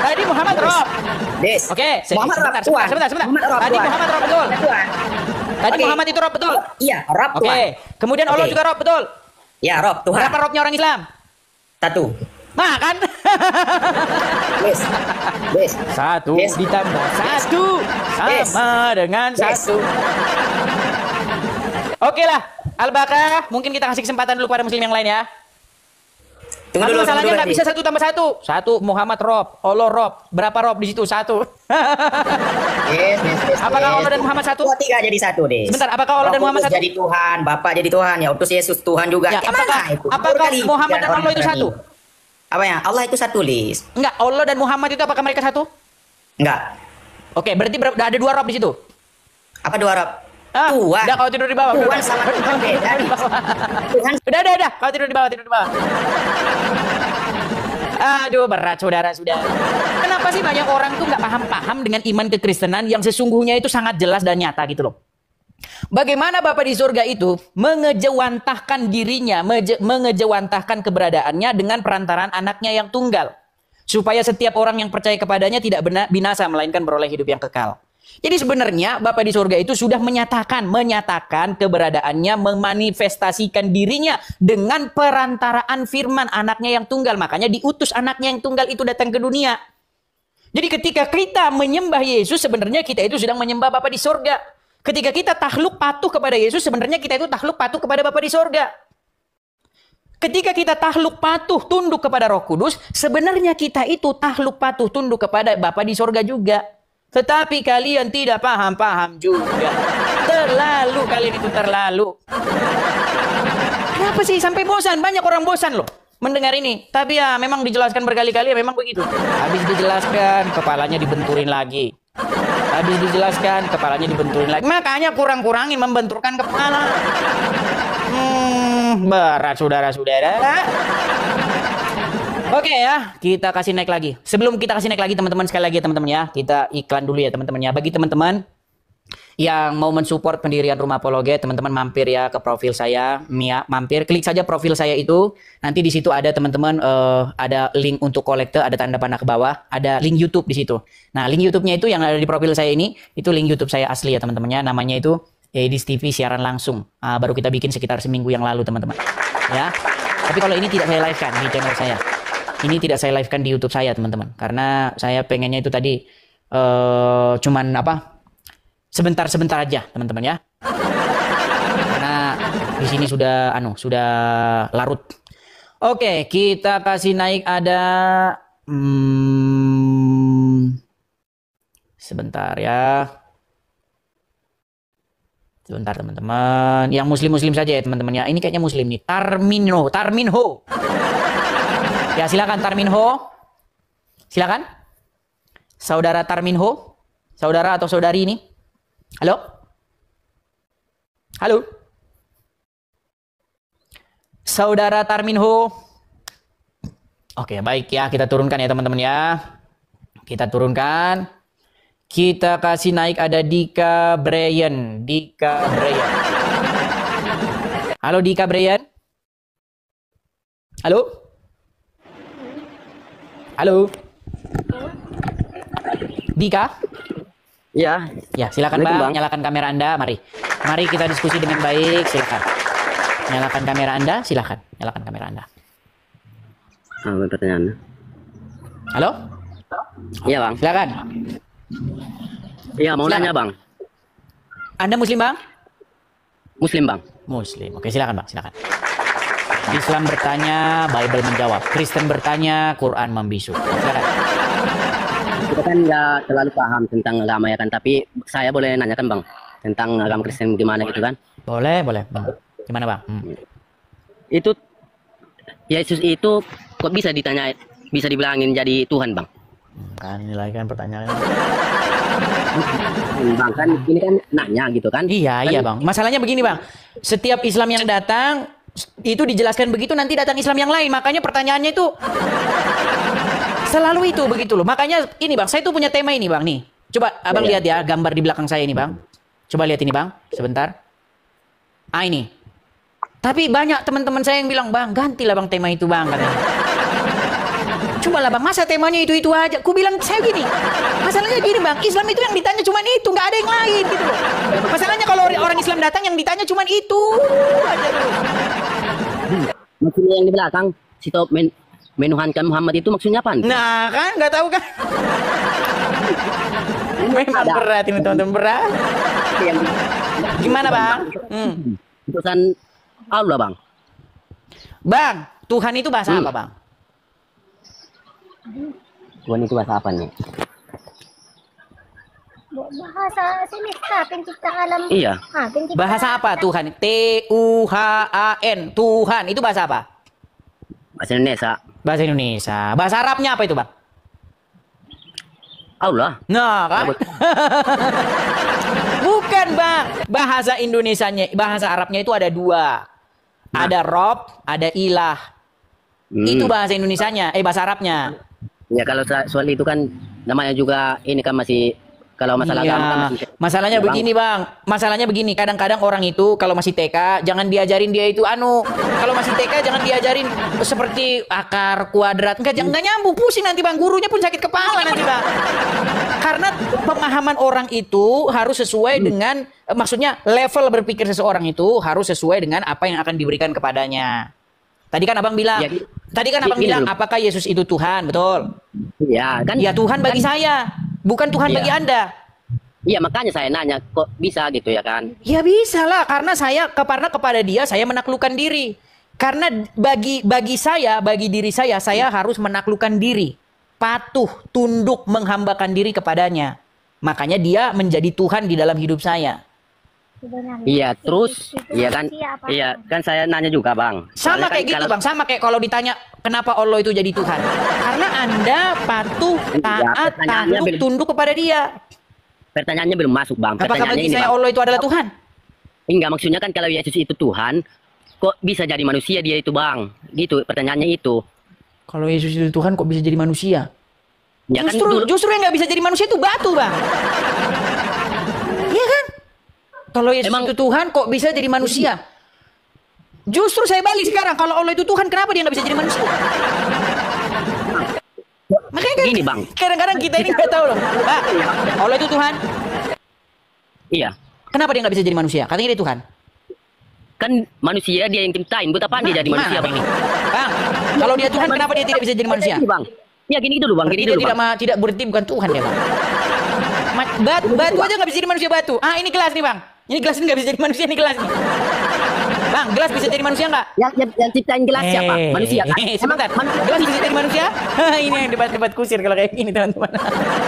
Tadi Muhammad Rob. Des. Oke, Muhammad Rob sebentar. Tuhan. Tadi Muhammad Rob Tuhan. Muhammad Rob, betul? Tuhan. Tadi Oke. Muhammad itu Rob, betul? Iya, Rob Oke. Tuhan. Kemudian Allah Oke. juga Rob, betul? Ya, Rob Tuhan. Berapa Robnya orang Islam? 1. Nah, kan? Des. 1 Yes. ditambah 1 Yes. sama dengan Yes. 1. Oke lah, Al-Baqarah. Mungkin kita kasih kesempatan dulu pada muslim yang lain ya. Tunggu Tapi dulu, masalahnya nggak Des. bisa 1 tambah 1. 1 Muhammad Rob, Allah Rob. Berapa Rob di situ? 1. Yes. Apakah Allah dan Muhammad 1? Kok 3 jadi 1, Des? Sebentar, apakah Allah dan Roh Muhammad Kudus 1? jadi Tuhan, Bapak jadi Tuhan, ya utus Yesus Tuhan juga. Ya, Gimana itu? apakah Baru kali Muhammad tiga dan orang Allah itu berani. 1? Apa ya? Allah itu 1, Lis. Enggak, Allah dan Muhammad itu apakah mereka 1? Enggak. Oke, berarti ada 2 Rob di situ. Apa 2 Rob? Ah, Tuhan. udah kau tidur di bawah. Tuhan sama Tuhan beda. Tuhan Udah. Kau tidur di bawah. Aduh, berat saudara-saudara. Kenapa sih banyak orang tuh nggak paham-paham dengan iman kekristenan yang sesungguhnya itu sangat jelas dan nyata gitu loh. Bagaimana Bapa di surga itu mengejawantahkan dirinya, mengejawantahkan keberadaannya dengan perantaraan anaknya yang tunggal. Supaya setiap orang yang percaya kepadanya tidak binasa, melainkan beroleh hidup yang kekal. Jadi sebenarnya Bapa di surga itu sudah menyatakan keberadaannya, memanifestasikan dirinya dengan perantaraan firman anaknya yang tunggal. Makanya diutus anaknya yang tunggal itu datang ke dunia. Jadi ketika kita menyembah Yesus, sebenarnya kita itu sedang menyembah Bapa di surga. Ketika kita takluk patuh kepada Yesus, sebenarnya kita itu takluk patuh kepada Bapa di surga. Ketika kita takluk patuh tunduk kepada Roh Kudus, sebenarnya kita itu takluk patuh tunduk kepada Bapa di surga juga. Tetapi kalian tidak paham juga. Kalian itu terlalu. Kenapa sih sampai bosan? Banyak orang bosan loh. mendengar ini. Tapi ya memang dijelaskan berkali-kali ya memang begitu. Habis dijelaskan kepalanya dibenturin lagi. Habis dijelaskan kepalanya dibenturin lagi. Makanya kurang-kurangin membenturkan kepala. Berat saudara-saudara. Oke ya, kita kasih naik lagi. Sebelum kita kasih naik lagi teman-teman, sekali lagi ya teman-teman ya, kita iklan dulu ya teman-teman ya. Bagi teman-teman yang mau mensupport pendirian Rumah Apologet, teman-teman mampir ya ke profil saya, mampir, klik saja profil saya itu. Nanti di situ ada teman-teman ada link untuk kolekte, ada tanda panah ke bawah, ada link YouTube di situ. Nah, link YouTube-nya itu yang ada di profil saya ini, itu link YouTube saya asli ya teman-teman ya. Namanya itu Edis TV siaran langsung. Baru kita bikin sekitar seminggu yang lalu teman-teman. Ya. Tapi kalau ini tidak saya live-kan di channel saya. Ini tidak saya live-kan di YouTube saya teman-teman. Karena saya pengennya itu tadi cuman apa? Sebentar-sebentar aja teman-teman ya. Karena di sini sudah sudah larut. Oke, kita kasih naik ada sebentar ya. Sebentar teman-teman. Yang muslim-muslim saja ya teman-teman ya. Ini kayaknya muslim nih. Tarminho. Ya silakan Tarminho. Silakan. Saudara Tarminho. Saudara atau saudari ini. Halo? Halo? Saudara Tarminho. Oke, baik ya. Kita turunkan ya teman-teman ya. Kita turunkan. Kita kasih naik ada Dika Brian. Halo Dika Brian. Halo? Halo? Dika? Ya. Ya, silakan Bang, nyalakan kamera Anda, mari. Mari kita diskusi dengan baik, silakan. Nyalakan kamera Anda, silakan. Nyalakan kamera Anda. Pertanyaan. Halo? Iya, Bang. Silakan. Iya, mau nanya, Bang. Anda muslim, Bang? Muslim, Bang. Muslim. Oke, silakan, Bang, silakan. Islam bertanya, Bible menjawab. Kristen bertanya, Quran membisu. Silakan. Kita kan nggak terlalu paham tentang agama ya kan, tapi saya boleh nanyakan Bang tentang agama Kristen gimana gitu kan? Boleh. Gimana Bang? Itu Yesus itu kok bisa dibilangin jadi Tuhan Bang? Kan nilai kan pertanyaan. Bang kan ini kan nanya gitu kan? Iya Bang. Masalahnya begini Bang, setiap Islam yang datang itu dijelaskan begitu, nanti datang Islam yang lain, makanya pertanyaannya itu selalu itu begitu loh. Makanya ini Bang, saya tuh punya tema ini Bang nih. Coba Abang lihat ya gambar di belakang saya ini Bang. Coba lihat ini Bang, sebentar. Ini. Tapi banyak teman-teman saya yang bilang, "Bang, gantilah Bang tema itu Bang," katanya. Coba lah Bang, masa temanya itu aja? Ku bilang saya gini. Masalahnya gini Bang, Islam itu yang ditanya cuma itu, nggak ada yang lain gitu loh. Masalahnya kalau orang Islam datang yang ditanya cuma itu aja terus. Maksudnya yang di belakang situ menuhankan Muhammad itu maksudnya apa? Nah kan nggak tahu kan? Memang berat ini teman-teman, berat. Gimana Bang? Utusan Allah Bang. Bang, Tuhan itu bahasa apa Bang? Tuhan itu bahasa apa nih? Bahasa semesta pencipta alam. Iya. Bahasa apa Tuhan? Tuhan. Tuhan itu bahasa apa? Bahasa Indonesia. Bahasa Indonesia. Bahasa Arabnya apa itu Bang? Allah. Nah kan? Bukan Bang. Bahasa Indonesianya, bahasa Arabnya itu ada dua. Ada Rob, ada Ilah. Itu bahasa Indonesianya, bahasa Arabnya. Ya kalau soal itu kan namanya juga ini kan masih kalau masalah agama kan masih. Masalahnya ya, begini Bang. Masalahnya begini, kadang-kadang orang itu kalau masih TK jangan diajarin dia itu kalau masih TK jangan diajarin seperti akar, kuadrat. Enggak nyambung, pusing nanti Bang, gurunya pun sakit kepala nanti Bang. Karena pemahaman orang itu harus sesuai dengan maksudnya level berpikir seseorang itu harus sesuai dengan apa yang akan diberikan kepadanya. Tadi kan Abang bilang, apakah Yesus itu Tuhan, betul? Iya, kan? Ya Tuhan bagi saya, bukan Tuhan bagi Anda. Iya, makanya saya nanya, kok bisa gitu ya kan? Ya bisa lah, karena kepada dia saya menaklukkan diri. Karena bagi diri saya harus menaklukkan diri. Patuh, tunduk, menghambakan diri kepadanya. Makanya dia menjadi Tuhan di dalam hidup saya. Iya, terus iya kan saya nanya juga, Bang. Sama Soalnya kayak kan gitu kalau- Bang, sama kayak kalau ditanya kenapa Allah itu jadi Tuhan. Karena Anda patuh, taat, pertanyaannya tunduk, belum- tunduk kepada Dia. Pertanyaannya belum masuk, Bang. Apakah Pertanyaannya bagi ini, saya Bang. Allah itu adalah Tuhan? Enggak, maksudnya kan kalau Yesus itu Tuhan, kok bisa jadi manusia dia itu, Bang? Gitu, pertanyaannya itu. Kalau Yesus itu Tuhan kok bisa jadi manusia? Ya kan Justru dulu, justru yang nggak bisa jadi manusia itu batu, Bang. Iya kan? Kalau Yesus Emang- itu Tuhan kok bisa jadi manusia? Justru saya balik sekarang, kalau Allah itu Tuhan, kenapa dia nggak bisa jadi manusia? Makanya kan Gini, Bang. kadang-kadang kita ini nggak tahu loh. Pak, Allah itu Tuhan, iya. kenapa dia nggak bisa jadi manusia? Katanya dia Tuhan. Kan manusia dia yang ciptain, buat apaan dia jadi Gimana, manusia, Bang? Bang? Bang, kalau dia Tuhan, kenapa dia tidak bisa jadi manusia? Gini, Bang. Ya gini dulu, Bang. Berarti Gini dia dulu, tidak Bang. tidak berarti bukan Tuhan dia, Bang. Batu aja nggak bisa jadi manusia batu. Ah, ini gelas nih, Bang. Ini gelas ini nggak bisa jadi manusia, ini gelas nih. Bang, gelas bisa jadi manusia nggak? Yang ciptain gelas siapa? Manusia kan? Sebentar. Gelas bisa jadi manusia? Ini yang debat-debat kusir kalau kayak gini, teman-teman.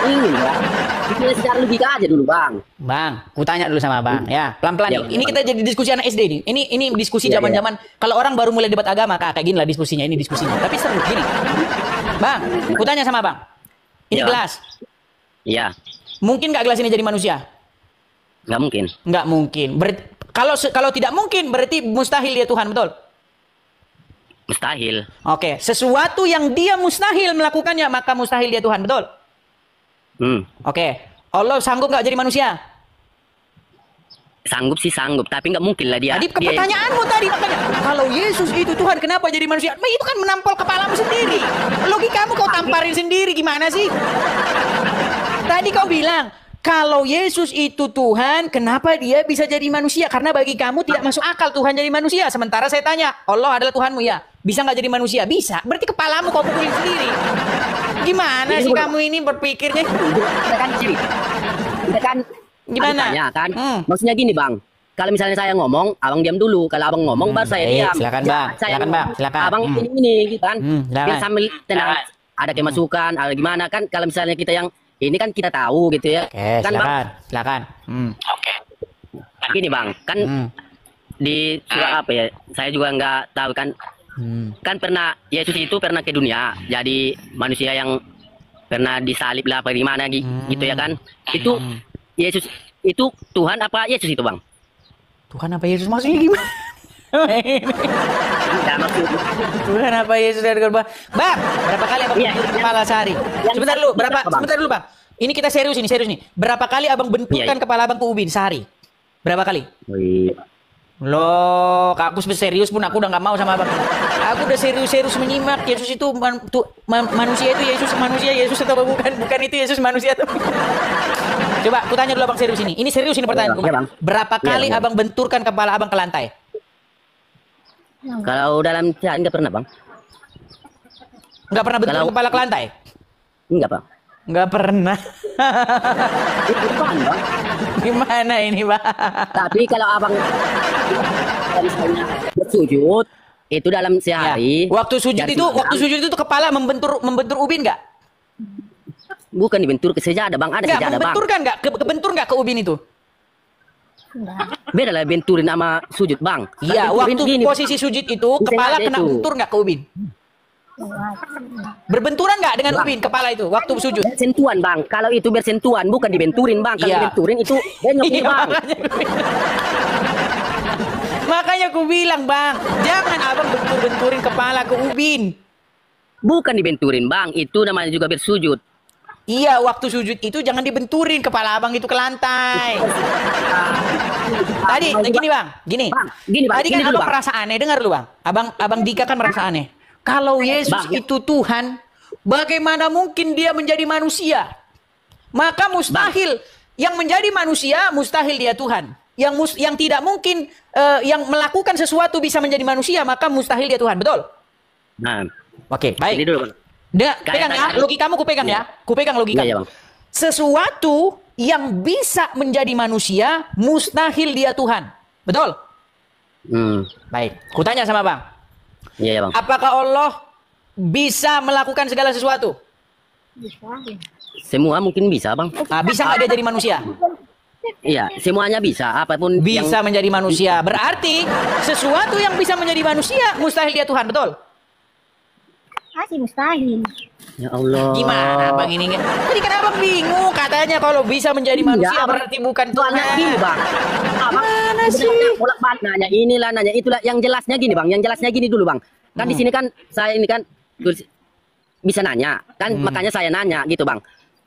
Ini ya. Kita secara logika aja dulu, Bang. Bang, ku tanya dulu sama Bang, ya. Pelan-pelan Ya, nih. Ini kita jadi diskusi anak SD nih. Ini diskusi Ya, zaman-zaman kalau orang baru mulai debat agama, kayak gini lah diskusinya, ini diskusinya. Tapi seru gini. Bang, ku tanya sama Bang. Ini Ya. gelas. Iya, Mungkin nggak gelas ini jadi manusia? nggak mungkin. Nggak mungkin. Kalau tidak mungkin berarti mustahil dia Tuhan, betul? Mustahil. Oke, sesuatu yang dia mustahil melakukannya maka mustahil dia Tuhan, betul? Oke, Allah sanggup nggak jadi manusia? Sanggup sih sanggup, tapi nggak mungkin lah dia. Tadi dia pertanyaanmu tadi makanya kalau Yesus itu Tuhan kenapa jadi manusia? Nah, itu kan menampol kepalamu sendiri. Logikamu kau tamparin sendiri gimana sih? Tadi kau bilang kalau Yesus itu Tuhan, kenapa dia bisa jadi manusia? Karena bagi kamu tidak masuk akal Tuhan jadi manusia. Sementara saya tanya, Allah adalah Tuhanmu ya? Bisa nggak jadi manusia? Bisa. Berarti kepalamu kau pukulin sendiri. Gimana sih kamu ini berpikirnya? kita kan gini. Kita kan Gimana? tanya, kan? Maksudnya gini, Bang. Kalau misalnya saya ngomong, abang diam dulu. Kalau abang ngomong, baru saya baik. diam. Silakan, Bang. Saya Silakan, ngomong, Bang. Silakan. Abang ini gitu kan. Silakan. Biar sambil tenang. Ada kemasukan, ada gimana kan? Kalau misalnya kita yang ini kan kita tahu gitu ya. Oke, Kan, Bang? silakan. Gini, Bang. Kan di surah apa ya? Saya juga nggak tahu kan. Kan pernah Yesus itu pernah ke dunia jadi manusia yang pernah disalib lah apa gimana gitu ya kan. Itu Yesus itu Tuhan apa Yesus itu, Bang? Tuhan apa Yesus maksudnya gimana? Enggak, maksudnya Tuhan apa Yesus dari korban? Bang, berapa kali abang Iya, bentur iya. kepala sehari? Yang Sebentar dulu, berapa, Bang? sebentar dulu Bang. Ini kita serius nih. Berapa kali abang benturkan Iya. kepala abang ke ubin sehari? Berapa kali? Wih. Loh, aku serius pun aku udah nggak mau sama abang. Aku udah serius menyimak Yesus itu manusia itu Yesus manusia Yesus atau bukan? Bukan itu Yesus manusia atau Coba, aku tanya dulu abang serius ini. Ini serius ini pertanyaanku. Iya, Bang. Berapa Iya, kali Bang. abang benturkan kepala abang ke lantai? Kalau dalam sehari nggak pernah, Bang. Nggak pernah bentur Kalau- kepala ke lantai? Enggak, Bang. Nggak pernah. Bukan, Bang. Gimana ini, Bang? Tapi kalau abang kalau misalnya bersujud itu dalam sehari. Waktu sujud dari itu, malam, kepala membentur ubin nggak? bukan dibentur ke sejadah, Bang. Ada Nggak, sejadah, Bang. membenturkan nggak? Kebentur nggak ke ubin itu? Beda lah benturin sama sujud, Bang. Iya, Benturin waktu gini, posisi sujud itu Bisa kepala aja kena itu. bentur nggak ke ubin? Berbenturan nggak dengan ubin kepala itu waktu sujud? bersentuhan, Bang. Kalau itu bersentuhan, bukan dibenturin, Bang. Kalau Iya. dibenturin itu bengok nih, Iya, Bang. makanya aku bilang, Bang, jangan abang benturin kepala ke ubin. Bukan dibenturin, Bang. Itu namanya juga bersujud. Iya, waktu sujud itu jangan dibenturin kepala abang itu ke lantai. Tadi, gini Bang, gini. Bang, gini, Bang. Tadi kan Gini dulu, abang Bang. merasa aneh, dengar lu Bang. Abang Dika kan merasa aneh. Kalau Yesus Bang, ya. itu Tuhan, bagaimana mungkin dia menjadi manusia? Maka mustahil yang menjadi manusia, mustahil dia Tuhan. Yang tidak mungkin yang melakukan sesuatu bisa menjadi manusia, maka mustahil dia Tuhan, betul? Nah, Oke, baik. ini dulu, Bang. Pegang ya, logikamu kupegang ya. Kupegang logika. Iya, Bang. Sesuatu yang bisa menjadi manusia, mustahil dia Tuhan. Betul? Baik, kutanya sama Bang. Iya, Bang. Apakah Allah bisa melakukan segala sesuatu? Semua mungkin bisa, Bang. Bisa nggak dia jadi manusia? Iya, semuanya bisa, apapun Bisa menjadi manusia. Berarti sesuatu yang bisa menjadi manusia mustahil dia Tuhan, betul? Masih mustahil. Ya Allah. Gimana Bang ini? Jadi kenapa bingung katanya kalau bisa menjadi manusia berarti bukan Tuhan. Gini Bang. Mana sih? Bolak-balik nanya inilah nanya itulah, yang jelasnya gini Bang, yang jelasnya gini dulu Bang. Kan di sini kan saya ini kan bisa nanya, kan makanya saya nanya gitu Bang.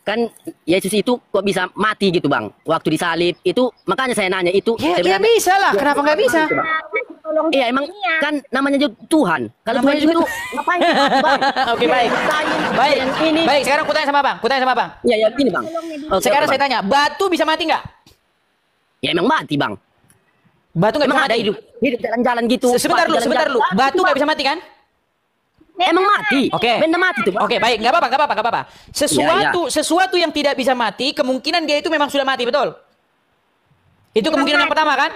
Kan Yesus itu kok bisa mati gitu Bang, waktu disalib itu, makanya saya nanya itu. Ya bisa lah, kenapa nggak bisa? Iya emang kan namanya juga Tuhan. Kalau Tuhan itu ngapain Bang? Oke baik. Baik. Baik, sekarang kutanya sama Bang. Iya gini Bang. Sekarang saya tanya, batu bisa mati nggak? Ya emang mati Bang. Batu nggak bisa Emang mati. ada hidup jalan-jalan gitu. Sebentar lu. Batu nggak bisa mati kan? Emang mati. Oke. Benar mati tuh. Oke, baik, nggak apa-apa. Sesuatu yang tidak bisa mati, kemungkinan dia itu memang sudah mati, betul? Itu kemungkinan yang pertama kan?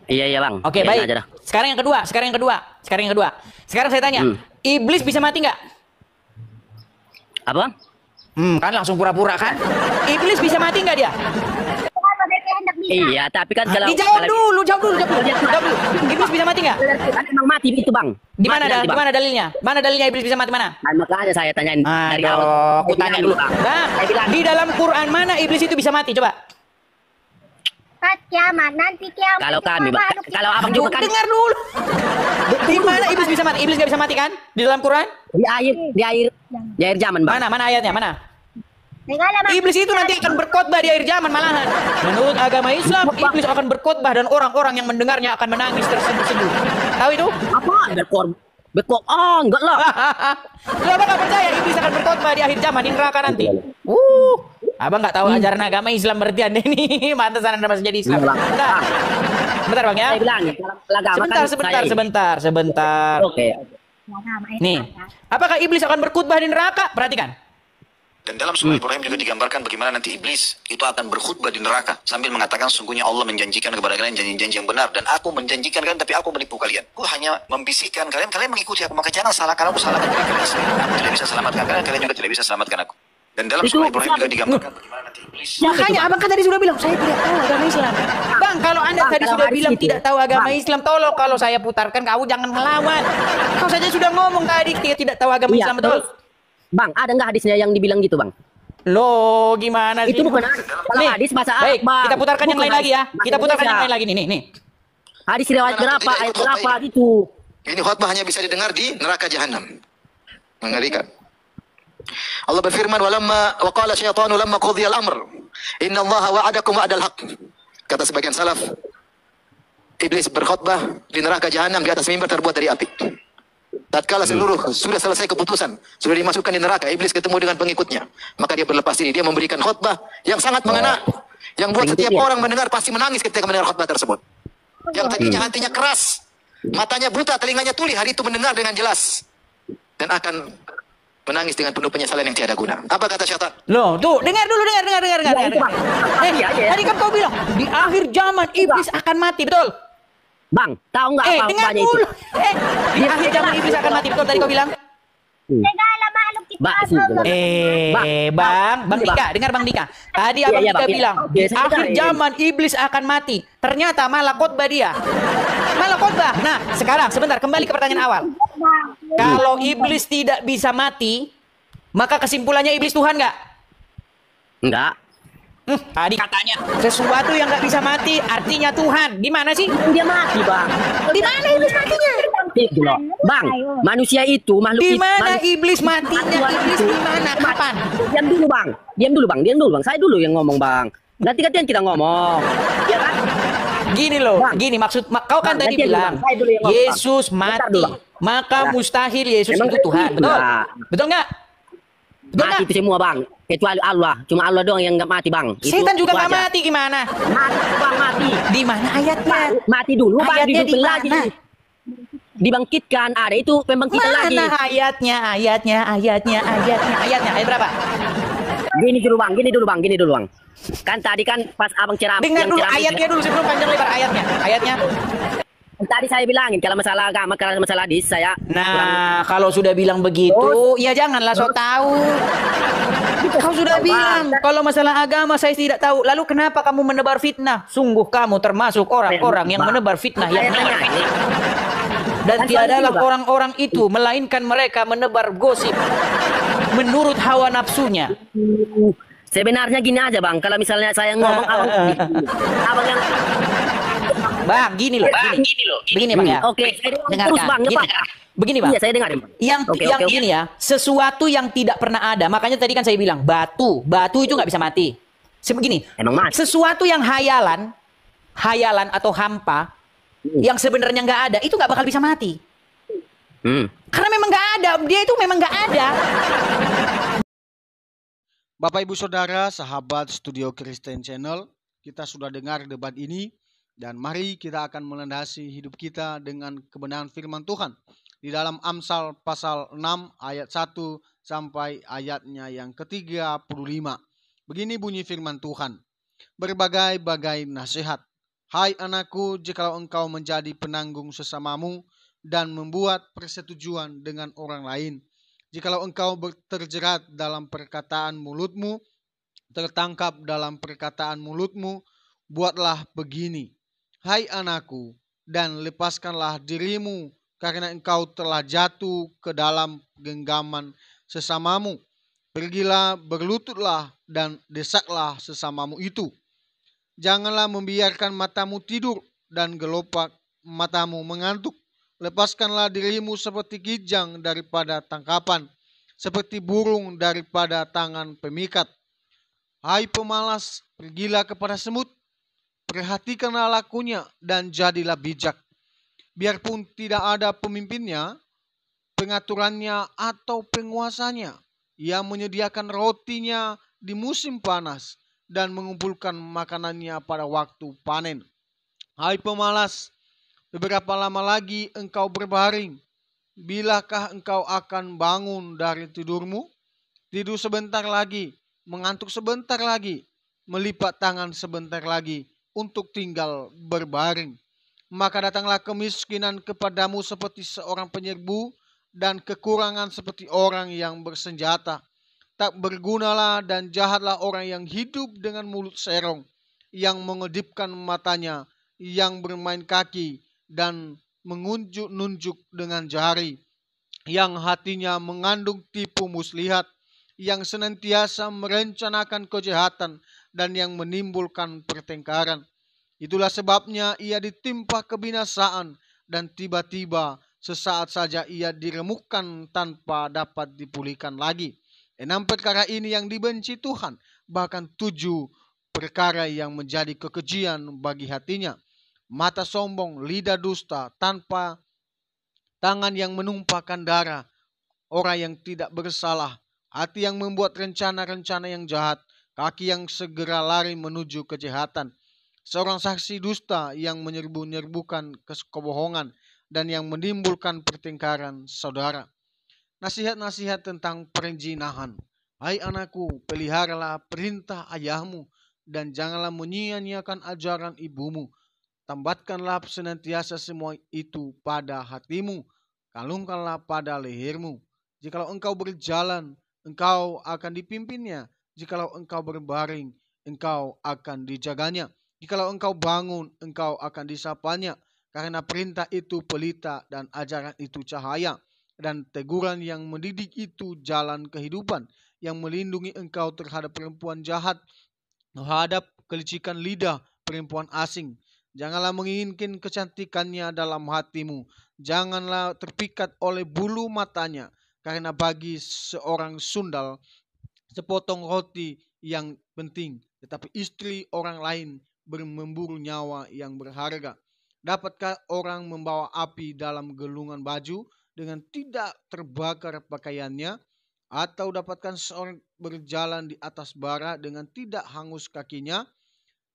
Iya Bang. Oke, baik. Sekarang yang kedua. Sekarang saya tanya, iblis bisa mati nggak? Apa Bang? Kan langsung pura-pura kan? Iblis bisa mati nggak dia? Iya, tapi kan kalau Dijawab dulu. Iblis bisa mati nggak? kan emang mati itu Bang. Di mana dalilnya? Mana dalilnya iblis bisa mati mana? Nah, makanya saya tanyain dari awal. Aku tanya dulu. Bang, di dalam Quran mana iblis itu bisa mati? Coba. Saat kiamat, nanti kiamat. Kalau kami, kalau abang juga kan Dengar dulu. Di mana iblis bisa mati? Iblis nggak bisa mati kan? Di dalam Quran? di air zaman Bang. Mana ayatnya? Mana? Iblis itu nanti akan berkhotbah di akhir zaman malahan. Menurut agama Islam, iblis akan berkhotbah dan orang-orang yang mendengarnya akan menangis terseduh-seduh. Tahu itu? Apa? Bekok. Oh, enggak lah. Lu abang nggak percaya iblis akan berkhotbah di akhir zaman di neraka nanti? Abang nggak tahu ajaran agama Islam berarti Anda ini. Mantasan Anda masih jadi Islam. Bentar Bang ya. Saya bilang Sebentar. Oke. Nih, apakah iblis akan berkhutbah di neraka? Perhatikan. Dan dalam surah Ibrahim juga digambarkan bagaimana nanti iblis itu akan berkhutbah di neraka sambil mengatakan sungguhnya Allah menjanjikan kepada kalian janji-janji yang benar dan aku menjanjikan kalian tapi aku menipu kalian. Aku hanya membisikkan kalian mengikuti aku, maka jangan salahkan aku, salahkan diri kalian sendiri. Aku tidak bisa selamatkan kalian juga tidak bisa selamatkan aku. Dan dalam surah Ibrahim juga digambarkan bagaimana nanti iblis. Makanya abang kan tadi sudah bilang saya tidak tahu agama Islam. Bang, kalau Anda tadi sudah bilang tidak tahu agama Islam, tolong kalau saya putarkan kau jangan melawan. Kau saja sudah ngomong tadi tidak tahu agama Islam, betul? Bang, ada nggak hadisnya yang dibilang gitu Bang? Loh, gimana sih? Itu bukan kalau hadis bahasa Arab. Baik, kita putarkan yang lain lagi ya. Kita putarkan yang lain lagi nih. Hadis riwayat berapa, ayat berapa gitu. Ini khutbah hanya bisa didengar di neraka jahanam. Mengerikan. Allah berfirman, wa qala syaitanu lamma qudhiya al-amr, inna Allah wa'adakum wa'adal haqq. Kata sebagian salaf, iblis berkhutbah di neraka jahanam di atas mimbar terbuat dari api. Tatkala seluruh sudah selesai keputusan, sudah dimasukkan di neraka, iblis ketemu dengan pengikutnya, maka dia berlepas diri, dia memberikan khutbah yang sangat mengena, yang buat setiap orang mendengar pasti menangis ketika mendengar khutbah tersebut. Yang tadinya hatinya keras, matanya buta, telinganya tuli, hari itu mendengar dengan jelas dan akan menangis dengan penuh penyesalan yang tiada guna. Apa kata syaitan? Loh, tuh, dengar. Tadi kan kau bilang di akhir zaman iblis akan mati, betul? Bang, tahu nggak apa dengar itu? dulu. Di akhir zaman iblis akan mati, betul tadi kau bilang? Bang Dika, dengar Bang Dika. Tadi Abang Dika bilang di akhir zaman iblis akan mati. Ternyata malah khotbah dia. Malah khotbah. Nah, sekarang sebentar kembali ke pertanyaan awal. Kalau iblis tidak bisa mati, maka kesimpulannya iblis Tuhan nggak? Enggak. Tadi katanya sesuatu yang nggak bisa mati artinya Tuhan. Gimana sih? Dia mati Bang. Di mana iblis matinya? Itu loh. Bang, manusia itu makhluk di mana iblis matinya? Iblis di mana? Kapan? Diam dulu bang. Saya dulu yang ngomong Bang. Nanti gantian kita ngomong. Ya kan? Gini loh, gini maksud kau kan tadi bilang Yesus mati, maka mustahil Yesus itu Tuhan, betul? Betul nggak? Mati itu semua Bang, kecuali Allah. Cuma Allah doang yang nggak mati Bang. Setan juga nggak mati, gimana? Mati Bang, mati. Di mana ayatnya? Mati dulu Bang, ayatnya di mana? Lagi. Dibangkitkan, ada itu pembangkitan lagi. Mana ayatnya? Ayat berapa? Gini dulu bang. Kan tadi kan pas abang ceramah. Dengar dulu ayatnya dulu sebelum panjang lebar ayatnya. Tadi saya bilangin kalau masalah agama, kalau masalah hadis saya Nah, kalau sudah bilang begitu, ya janganlah sok tahu. Kau sudah bilang kalau masalah agama saya tidak tahu. Lalu kenapa kamu menebar fitnah? Sungguh kamu termasuk orang-orang yang menebar fitnah yang dan tiadalah orang-orang itu melainkan mereka menebar gosip menurut hawa nafsunya. Sebenarnya gini aja bang, kalau misalnya saya ngomong abang yang Bang, gini loh, begini bang ya. oke, Dengarkan. terus bang, Gini, Pak. begini bang. Iya, saya dengar. Yang gini ya, sesuatu yang tidak pernah ada. Makanya tadi kan saya bilang batu itu nggak bisa mati. Sebegini, Emang mati. sesuatu yang hayalan atau hampa, yang sebenarnya nggak ada, itu nggak bakal bisa mati. Karena memang nggak ada, dia itu memang nggak ada. Bapak Ibu Saudara, sahabat Studio Kristen Channel, kita sudah dengar debat ini. Dan mari kita akan melandasi hidup kita dengan kebenaran firman Tuhan. Di dalam Amsal pasal 6 ayat 1 sampai ayatnya yang ke-35. Begini bunyi firman Tuhan. Berbagai-bagai nasihat. Hai anakku, jikalau engkau menjadi penanggung sesamamu dan membuat persetujuan dengan orang lain. Jikalau engkau terjerat dalam perkataan mulutmu, tertangkap dalam perkataan mulutmu, buatlah begini. Hai anakku, dan lepaskanlah dirimu karena engkau telah jatuh ke dalam genggaman sesamamu. Pergilah, berlututlah, dan desaklah sesamamu itu. Janganlah membiarkan matamu tidur dan gelopak matamu mengantuk. Lepaskanlah dirimu seperti kijang daripada tangkapan, seperti burung daripada tangan pemikat. Hai pemalas, pergilah kepada semut. Perhatikanlah lakunya dan jadilah bijak. Biarpun tidak ada pemimpinnya, pengaturannya atau penguasanya, ia menyediakan rotinya di musim panas dan mengumpulkan makanannya pada waktu panen. Hai pemalas, beberapa lama lagi engkau berbaring? Bilakah engkau akan bangun dari tidurmu? Tidur sebentar lagi, mengantuk sebentar lagi, melipat tangan sebentar lagi untuk tinggal berbaring. Maka datanglah kemiskinan kepadamu seperti seorang penyerbu dan kekurangan seperti orang yang bersenjata. Tak bergunalah dan jahatlah orang yang hidup dengan mulut serong, yang mengedipkan matanya, yang bermain kaki dan mengunjuk-nunjuk dengan jari, yang hatinya mengandung tipu muslihat, yang senantiasa merencanakan kejahatan dan yang menimbulkan pertengkaran. Itulah sebabnya ia ditimpa kebinasaan dan tiba-tiba sesaat saja ia diremukkan tanpa dapat dipulihkan lagi. 6 perkara ini yang dibenci Tuhan, bahkan 7 perkara yang menjadi kekejian bagi hatinya. Mata sombong, lidah dusta, tanpa tangan yang menumpahkan darah, orang yang tidak bersalah, hati yang membuat rencana-rencana yang jahat, kaki yang segera lari menuju kejahatan, seorang saksi dusta yang menyerbu-nyerbukan kebohongan dan yang menimbulkan pertengkaran saudara. Nasihat-nasihat tentang perzinahan. Hai anakku, peliharalah perintah ayahmu dan janganlah menyia-nyiakan ajaran ibumu. Tambatkanlah senantiasa semua itu pada hatimu, kalungkanlah pada lehermu. Jikalau engkau berjalan, engkau akan dipimpinnya. Jikalau engkau berbaring, engkau akan dijaganya. Jikalau engkau bangun, engkau akan disapanya. Karena perintah itu pelita dan ajaran itu cahaya. Dan teguran yang mendidik itu jalan kehidupan. Yang melindungi engkau terhadap perempuan jahat, terhadap kelicikan lidah perempuan asing. Janganlah menginginkan kecantikannya dalam hatimu. Janganlah terpikat oleh bulu matanya. Karena bagi seorang sundal, sepotong roti yang penting. Tetapi istri orang lain memburu nyawa yang berharga. Dapatkah orang membawa api dalam gelungan baju dengan tidak terbakar pakaiannya? Atau dapatkah seorang berjalan di atas bara dengan tidak hangus kakinya?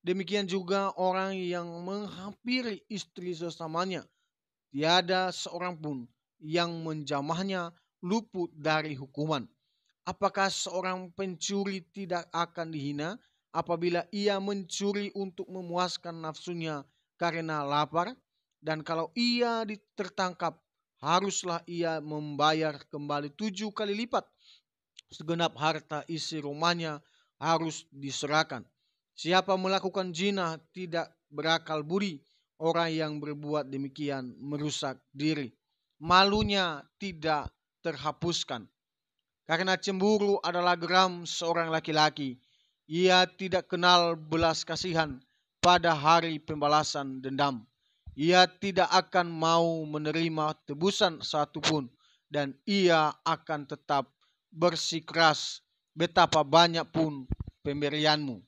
Demikian juga orang yang menghampiri istri sesamanya. Tiada seorang pun yang menjamahnya luput dari hukuman. Apakah seorang pencuri tidak akan dihina apabila ia mencuri untuk memuaskan nafsunya karena lapar? Dan kalau ia tertangkap, haruslah ia membayar kembali 7 kali lipat. Segenap harta isi rumahnya harus diserahkan. Siapa melakukan zina tidak berakal budi. Orang yang berbuat demikian merusak diri. Malunya tidak terhapuskan. Karena cemburu adalah geram seorang laki-laki. Ia tidak kenal belas kasihan pada hari pembalasan dendam. Ia tidak akan mau menerima tebusan satupun. Dan ia akan tetap bersikeras betapa banyak pun pemberianmu.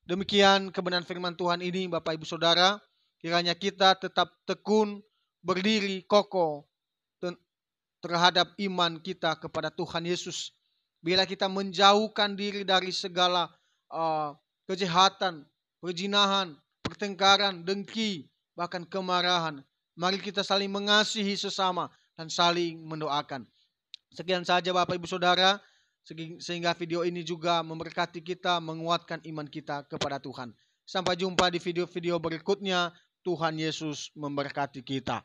Demikian kebenaran firman Tuhan ini, Bapak Ibu Saudara. Kiranya kita tetap tekun, berdiri kokoh terhadap iman kita kepada Tuhan Yesus. Bila kita menjauhkan diri dari segala kejahatan, perzinahan, pertengkaran, dengki, bahkan kemarahan, mari kita saling mengasihi sesama dan saling mendoakan. Sekian saja Bapak Ibu Saudara, sehingga video ini juga memberkati kita, menguatkan iman kita kepada Tuhan. Sampai jumpa di video-video berikutnya. Tuhan Yesus memberkati kita.